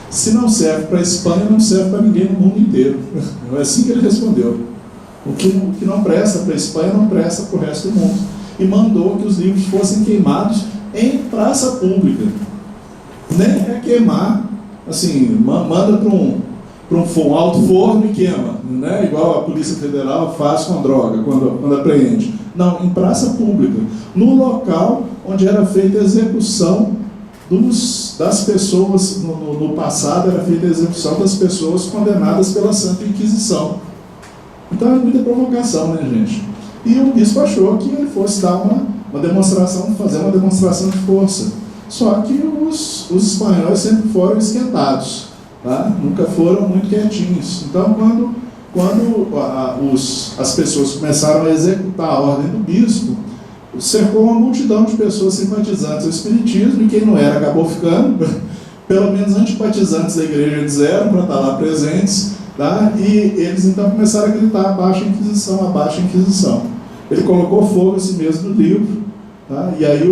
Se não serve para a Espanha, não serve para ninguém no mundo inteiro. É assim que ele respondeu. O que não presta para a Espanha, não presta para o resto do mundo. E mandou que os livros fossem queimados em praça pública. Nem é queimar, assim, manda para um alto forno e queima, né? Igual a Polícia Federal faz com droga, quando apreende. Não, em praça pública, no local onde era feita a execução das pessoas, no passado era feita a execução das pessoas condenadas pela Santa Inquisição. Então é muita provocação, né, gente? E o bispo achou que ele fosse dar uma demonstração, fazer uma demonstração de força. Só que os espanhóis sempre foram esquentados, tá? Nunca foram muito quietinhos. Então, quando as pessoas começaram a executar a ordem do bispo, cercou uma multidão de pessoas simpatizantes ao espiritismo, e quem não era acabou ficando, pelo menos antipatizantes da igreja eles eram, para estar lá presentes, tá? E eles então começaram a gritar: abaixa a Inquisição, abaixa a Inquisição. Ele colocou fogo a si mesmo no livro, tá? E aí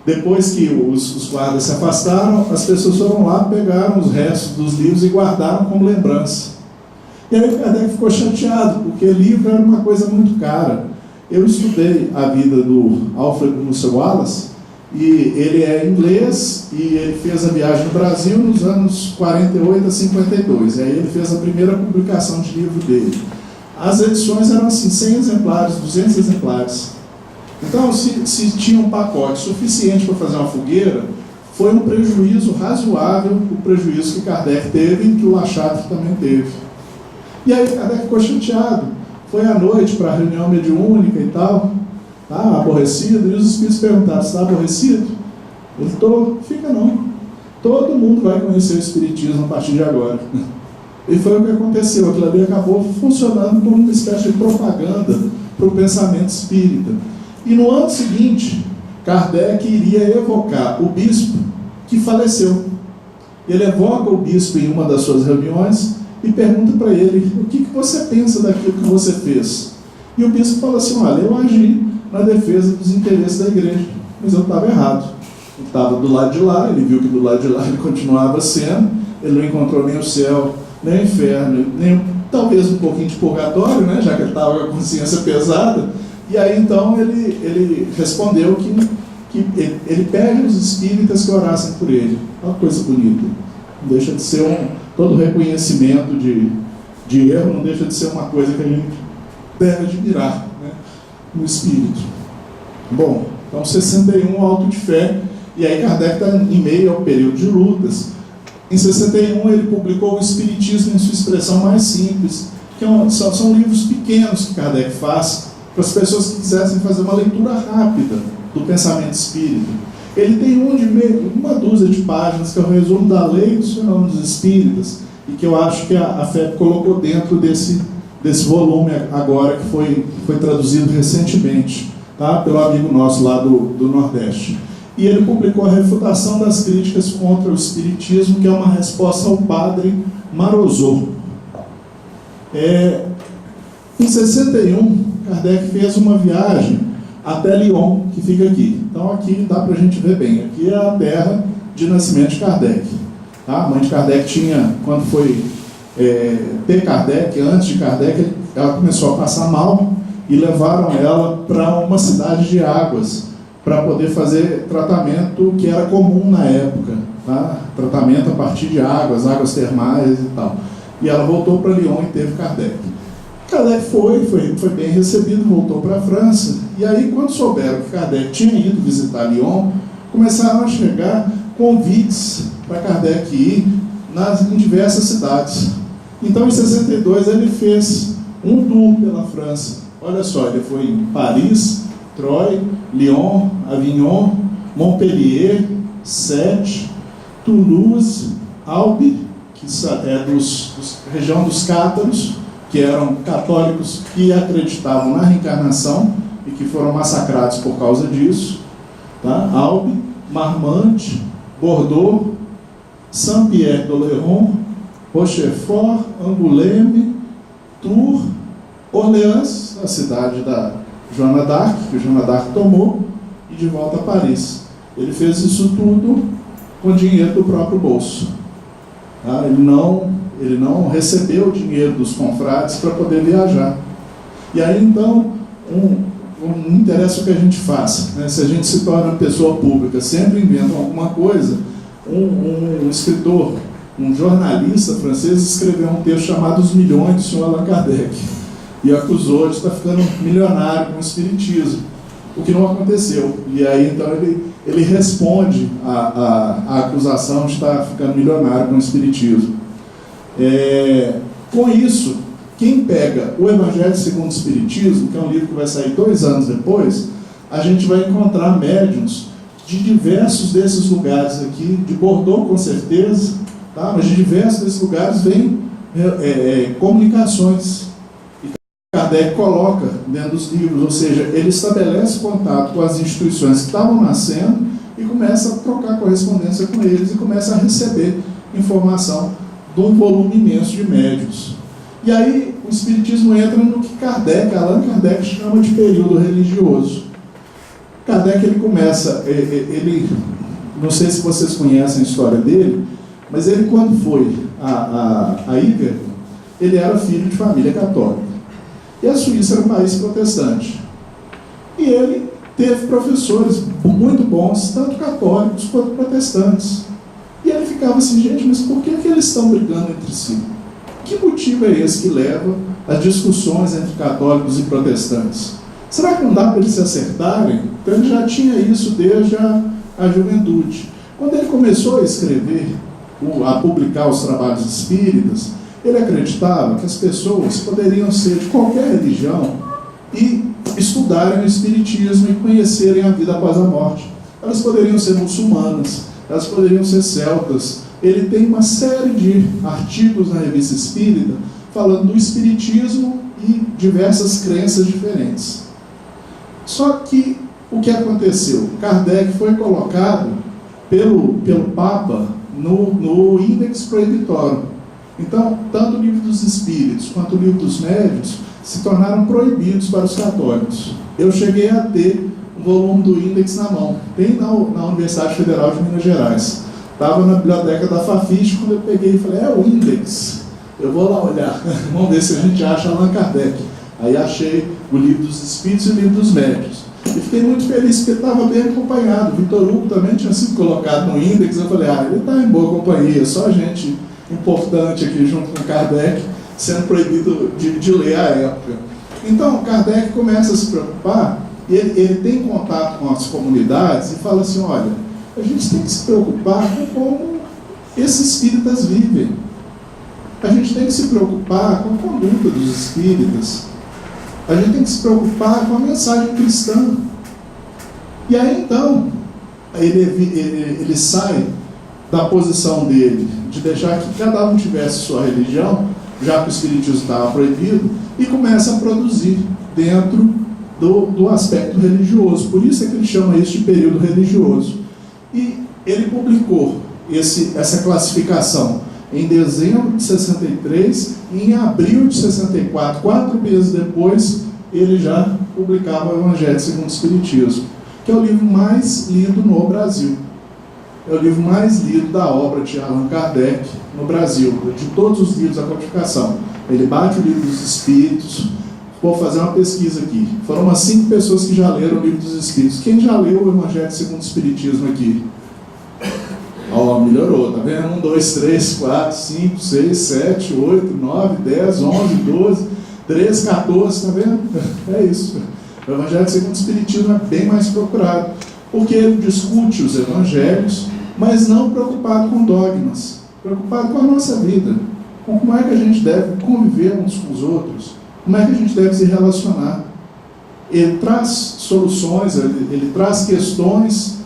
depois que os guardas se afastaram, as pessoas foram lá, pegaram os restos dos livros e guardaram como lembrança. E aí o Kardec ficou chateado, porque livro era uma coisa muito cara. Eu estudei a vida do Alfred Russel Wallace, e ele é inglês, e ele fez a viagem no Brasil nos anos 48 a 52. E aí ele fez a primeira publicação de livro dele. As edições eram assim, 100 exemplares, 200 exemplares. Então, se tinha um pacote suficiente para fazer uma fogueira, foi um prejuízo razoável o prejuízo que Kardec teve e que o Lachatre também teve. E aí Kardec ficou chateado. Foi à noite para a reunião mediúnica e tal, tá, aborrecido, e os espíritos perguntaram: está aborrecido? Ele: fica não. Todo mundo vai conhecer o espiritismo a partir de agora. E foi o que aconteceu. Aquilo ali acabou funcionando como uma espécie de propaganda para o pensamento espírita. E no ano seguinte, Kardec iria evocar o bispo que faleceu. Ele evoca o bispo em uma das suas reuniões e pergunta para ele: o que você pensa daquilo que você fez? E o bispo fala assim: olha, eu agi na defesa dos interesses da igreja, mas eu estava errado. Ele estava do lado de lá, ele viu que do lado de lá ele continuava sendo, ele não encontrou nem o céu, nem o inferno, nem talvez um pouquinho de purgatório, né, já que ele estava com a consciência pesada. E aí então ele respondeu que ele pede os espíritas que orassem por ele. Olha que coisa bonita. Não deixa de ser todo reconhecimento de erro, não deixa de ser uma coisa que a gente deve admirar, né, no espírito. Bom, então 61, Auto de Fé, e aí Kardec está em meio ao período de lutas. Em 61 ele publicou o Espiritismo em sua expressão mais simples, que são livros pequenos que Kardec faz para as pessoas que quisessem fazer uma leitura rápida do pensamento espírita. Ele tem uma dúzia de páginas, que é o resumo da lei dos fenômenos espíritas, e que eu acho que a FEB colocou dentro desse volume agora, que foi traduzido recentemente, tá? Pelo amigo nosso lá do Nordeste. E ele publicou a Refutação das Críticas contra o Espiritismo, que é uma resposta ao padre Marozot. Em 61, Kardec fez uma viagem até Lyon, que fica aqui. Então aqui dá para a gente ver bem. Aqui é a terra de nascimento de Kardec. Tá? A mãe de Kardec tinha, quando foi ter Kardec, antes de Kardec, ela começou a passar mal e levaram ela para uma cidade de Águas para poder fazer tratamento que era comum na época. Tá? Tratamento a partir de águas termais e tal. E ela voltou para Lyon e teve Kardec. Kardec foi bem recebido, voltou para a França, e aí quando souberam que Kardec tinha ido visitar Lyon, começaram a chegar convites para Kardec ir em diversas cidades. Então em 62 ele fez um tour pela França. Olha só, ele foi em Paris, Troyes, Lyon, Avignon, Montpellier, Sète, Toulouse, Albi, que é região dos cátaros, que eram católicos que acreditavam na reencarnação e que foram massacrados por causa disso, tá? Albi, Marmande, Bordeaux, Saint-Pierre-d'Oléron, Rochefort, Angoulême, Tours, Orléans, a cidade da Joana d'Arc, que Joana d'Arc tomou, e de volta a Paris. Ele fez isso tudo com dinheiro do próprio bolso. Tá? Ele não recebeu o dinheiro dos confrades para poder viajar. E aí, então, não interessa o que a gente faça, né? Se a gente se torna pessoa pública, sempre inventa alguma coisa. Um escritor, um jornalista francês escreveu um texto chamado Os Milhões do Sr. Allan Kardec e acusou de estar ficando milionário com o espiritismo, o que não aconteceu. E aí, então, ele responde à acusação de estar ficando milionário com o espiritismo. Com isso, quem pega o Evangelho segundo o Espiritismo, que é um livro que vai sair 2 anos depois, a gente vai encontrar médiuns de diversos desses lugares aqui, de Bordeaux com certeza, tá? Mas de diversos desses lugares vêm comunicações. E Kardec coloca dentro dos livros, ou seja, ele estabelece contato com as instituições que estavam nascendo e começa a trocar correspondência com eles e começa a receber informação de um volume imenso de médiuns. E aí o Espiritismo entra no que Allan Kardec chama de período religioso. Kardec, ele começa, não sei se vocês conhecem a história dele, mas ele, quando foi a Iverton, ele era filho de família católica. E a Suíça era um país protestante. E ele teve professores muito bons, tanto católicos quanto protestantes. E ele ficava assim, gente, mas por que eles estão brigando entre si? Que motivo é esse que leva às discussões entre católicos e protestantes? Será que não dá para eles se acertarem? Então ele já tinha isso desde a juventude. Quando ele começou a escrever, a publicar os trabalhos espíritas, ele acreditava que as pessoas poderiam ser de qualquer religião e estudarem o espiritismo e conhecerem a vida após a morte. Elas poderiam ser muçulmanas, elas poderiam ser celtas. Ele tem uma série de artigos na Revista Espírita falando do espiritismo e diversas crenças diferentes. Só que o que aconteceu? Kardec foi colocado pelo Papa no Index Prohibitório. Então, tanto o Livro dos Espíritos quanto o Livro dos Médiuns se tornaram proibidos para os católicos. Eu cheguei a ter um volume do Index na mão, bem na Universidade Federal de Minas Gerais. Estava na biblioteca da Fafiche, quando eu peguei e falei, o Index, eu vou lá olhar, vamos ver se a gente acha Allan Kardec. Aí achei o Livro dos Espíritos e o Livro dos Médiuns. E fiquei muito feliz, porque estava bem acompanhado. Vitor Hugo também tinha sido colocado no Index. Eu falei, ele está em boa companhia, só gente importante aqui junto com Kardec, sendo proibido de ler à época. Então, Kardec começa a se preocupar, e ele tem contato com as comunidades e fala assim, olha, a gente tem que se preocupar com como esses espíritas vivem. A gente tem que se preocupar com a conduta dos espíritas. A gente tem que se preocupar com a mensagem cristã. E aí, então, ele sai da posição dele, de deixar que cada um tivesse sua religião, já que o espiritismo estava proibido, e começa a produzir dentro do aspecto religioso. Por isso é que ele chama isso de período religioso. E ele publicou essa classificação em dezembro de 63 e em abril de 64, 4 meses depois, ele já publicava o Evangelho segundo o Espiritismo, que é o livro mais lido no Brasil. É o livro mais lido da obra de Allan Kardec no Brasil, de todos os livros da codificação. Ele bate o Livro dos Espíritos. Vou fazer uma pesquisa aqui. Foram umas 5 pessoas que já leram o Livro dos Espíritos. Quem já leu o Evangelho segundo o Espiritismo aqui? Melhorou, tá vendo? 1, 2, 3, 4, 5, 6, 7, 8, 9, 10, 11, 12, 13, 14, tá vendo? É isso. O Evangelho segundo o Espiritismo é bem mais procurado, porque ele discute os evangelhos, mas não preocupado com dogmas, preocupado com a nossa vida, com como é que a gente deve conviver uns com os outros, como é que a gente deve se relacionar. Ele traz soluções, ele traz questões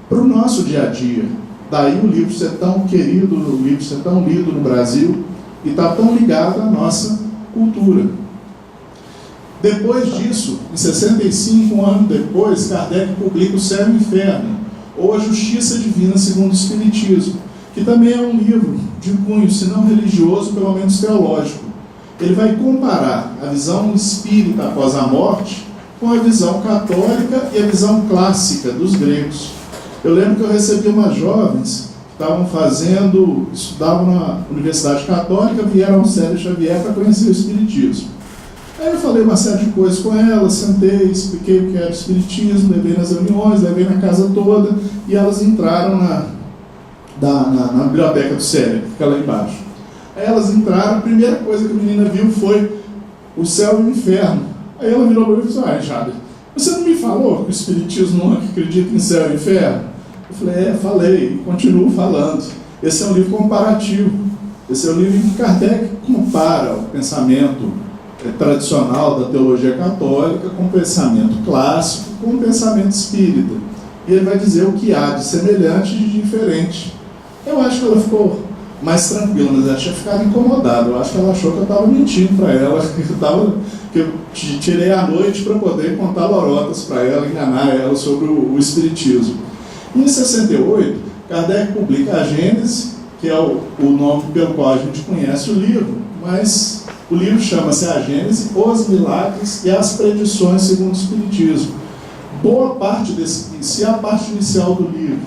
para o nosso dia a dia. Daí o livro ser tão querido, o livro ser tão lido no Brasil e está tão ligado à nossa cultura. Depois disso, em 65, um ano depois, Kardec publica O Céu e o Inferno, ou A Justiça Divina segundo o Espiritismo, que também é um livro de cunho, se não religioso, pelo menos teológico. Ele vai comparar a visão espírita após a morte com a visão católica e a visão clássica dos gregos. Eu lembro que eu recebi umas jovens que estudavam na Universidade Católica, vieram ao Célio Xavier para conhecer o Espiritismo. Aí eu falei uma série de coisas com elas, sentei, expliquei o que era o Espiritismo, levei nas reuniões, levei na casa toda, e elas entraram na biblioteca do Célio, que fica lá embaixo. Aí elas entraram, a primeira coisa que a menina viu foi O Céu e o Inferno. Aí ela virou para mim e falou: "Ah, Jader, você não me falou que o Espiritismo não acredita em céu e inferno?" Eu falei: falei, e continuo falando. Esse é um livro comparativo. Esse é um livro em que Kardec compara o pensamento tradicional da teologia católica com o pensamento clássico, com o pensamento espírita. E ele vai dizer o que há de semelhante e de diferente. Eu acho que ela ficou mais tranquila, mas ela tinha ficado incomodada. Eu acho que ela achou que eu estava mentindo para ela, que eu tirei a noite para poder contar lorotas para ela, enganar ela sobre o Espiritismo. E em 68, Kardec publica a Gênese, que é o nome pelo qual a gente conhece o livro, mas o livro chama-se A Gênese, Os Milagres e as Predições segundo o Espiritismo. Boa parte se a parte inicial do livro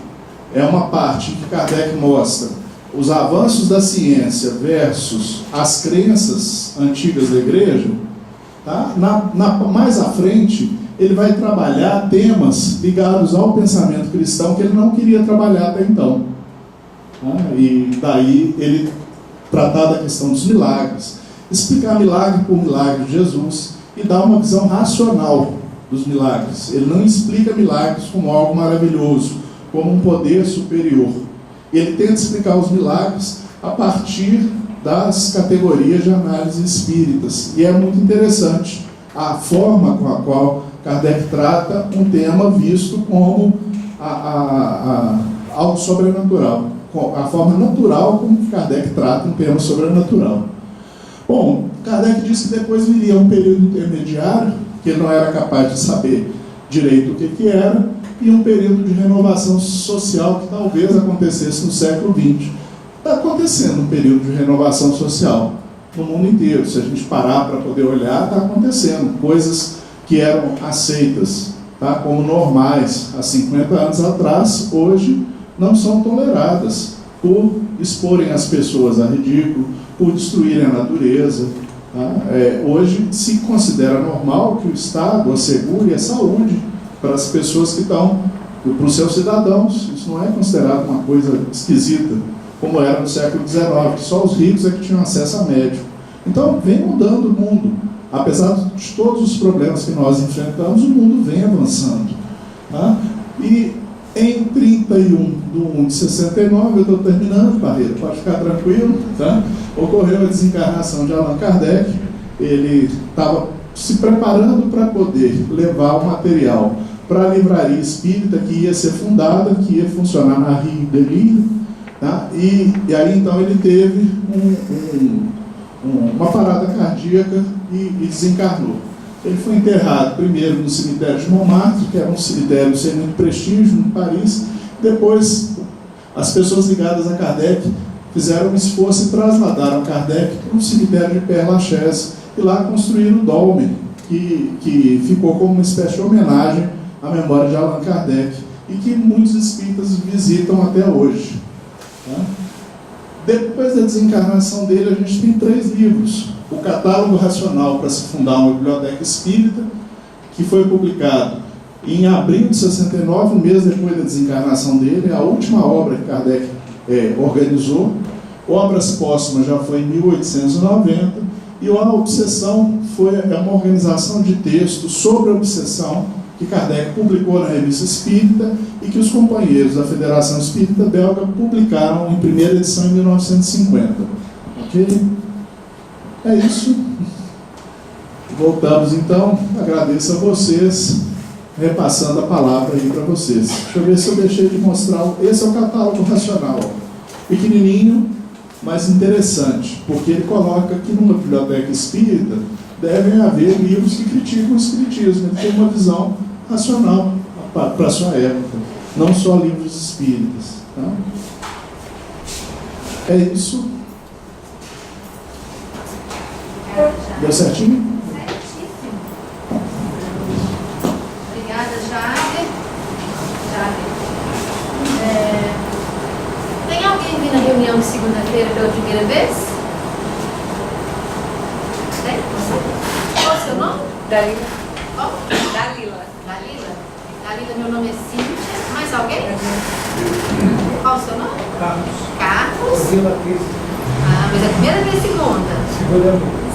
é uma parte que Kardec mostra os avanços da ciência versus as crenças antigas da igreja, tá? Mais à frente, ele vai trabalhar temas ligados ao pensamento cristão que ele não queria trabalhar até então. Tá? E daí ele tratar da questão dos milagres, explicar milagre por milagre de Jesus e dar uma visão racional dos milagres. Ele não explica milagres como algo maravilhoso, como um poder superior. Ele tenta explicar os milagres a partir das categorias de análise espíritas. E é muito interessante a forma com a qual Kardec trata um tema visto como algo sobrenatural. A forma natural como Kardec trata um tema sobrenatural. Bom, Kardec disse que depois viria um período intermediário, que ele não era capaz de saber direito o que era, e um período de renovação social que talvez acontecesse no século XX. Está acontecendo um período de renovação social no mundo inteiro. Se a gente parar para poder olhar, está acontecendo. Coisas que eram aceitas, tá, como normais há 50 anos atrás, hoje não são toleradas por exporem as pessoas a ridículo, por destruírem a natureza. Tá? Hoje se considera normal que o Estado assegure a saúde para as pessoas que estão, para os seus cidadãos. Isso não é considerado uma coisa esquisita, como era no século XIX, que só os ricos é que tinham acesso a médico. Então, vem mudando o mundo. Apesar de todos os problemas que nós enfrentamos, o mundo vem avançando. Tá? E em 31/1/69, eu estou terminando, Barreiro, pode ficar tranquilo, tá? Ocorreu a desencarnação de Allan Kardec. Ele estava se preparando para poder levar o material para a livraria espírita que ia ser fundada, que ia funcionar na Rue de Lille, tá? E aí então ele teve uma parada cardíaca e desencarnou. Ele foi enterrado primeiro no cemitério de Montmartre, que era um cemitério sem muito prestígio, em Paris. Depois, as pessoas ligadas a Kardec fizeram um esforço e trasladaram Kardec para um cemitério de Père Lachaise, e lá construíram o Dolmen, que ficou como uma espécie de homenagem à memória de Allan Kardec, e que muitos espíritas visitam até hoje. Tá? Depois da desencarnação dele, a gente tem 3 livros. O Catálogo Racional para se fundar uma biblioteca espírita, que foi publicado em abril de 69, um mês depois da desencarnação dele, a última obra que Kardec organizou. Obras Póstumas já foi em 1890, e a Obsessão é uma organização de textos sobre a obsessão que Kardec publicou na Revista Espírita e que os companheiros da Federação Espírita Belga publicaram em primeira edição em 1950. Ok? É isso. Voltamos então. Agradeço a vocês repassando a palavra aí para vocês. Deixa eu ver se eu deixei de mostrar. Esse é o catálogo racional. Pequenininho, mas interessante, porque ele coloca que numa biblioteca espírita devem haver livros que criticam o espiritismo. Ele tem uma visão racional para a sua época, não só livros espíritas. Tá? É isso. Deu certinho? Certíssimo. Obrigada, Jade. Tem alguém vindo na reunião de segunda-feira pela primeira vez? Tem? Você? Qual é o seu nome? Dalila. Qual? Dalila. Dalila? Dalila, meu nome é Cíntia. Mais alguém? Qual o seu nome? Carlos. Ah, mas é a primeira vez segunda.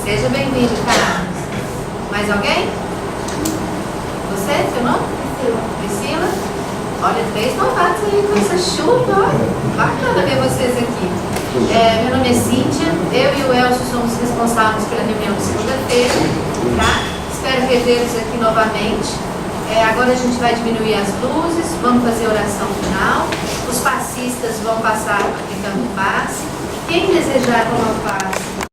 Seja bem-vindo, Carlos. Mais alguém? Você, seu nome? Priscila. Olha, 3 novatos aí com essa chuva, ó. Bacana ver vocês aqui. Meu nome é Cíntia, eu e o Elcio somos responsáveis pela reunião de segunda-feira, tá? Espero revê-los aqui novamente. Agora a gente vai diminuir as luzes, vamos fazer a oração final. Os passistas vão passar aplicando o passe. Quem desejar tomar o passe,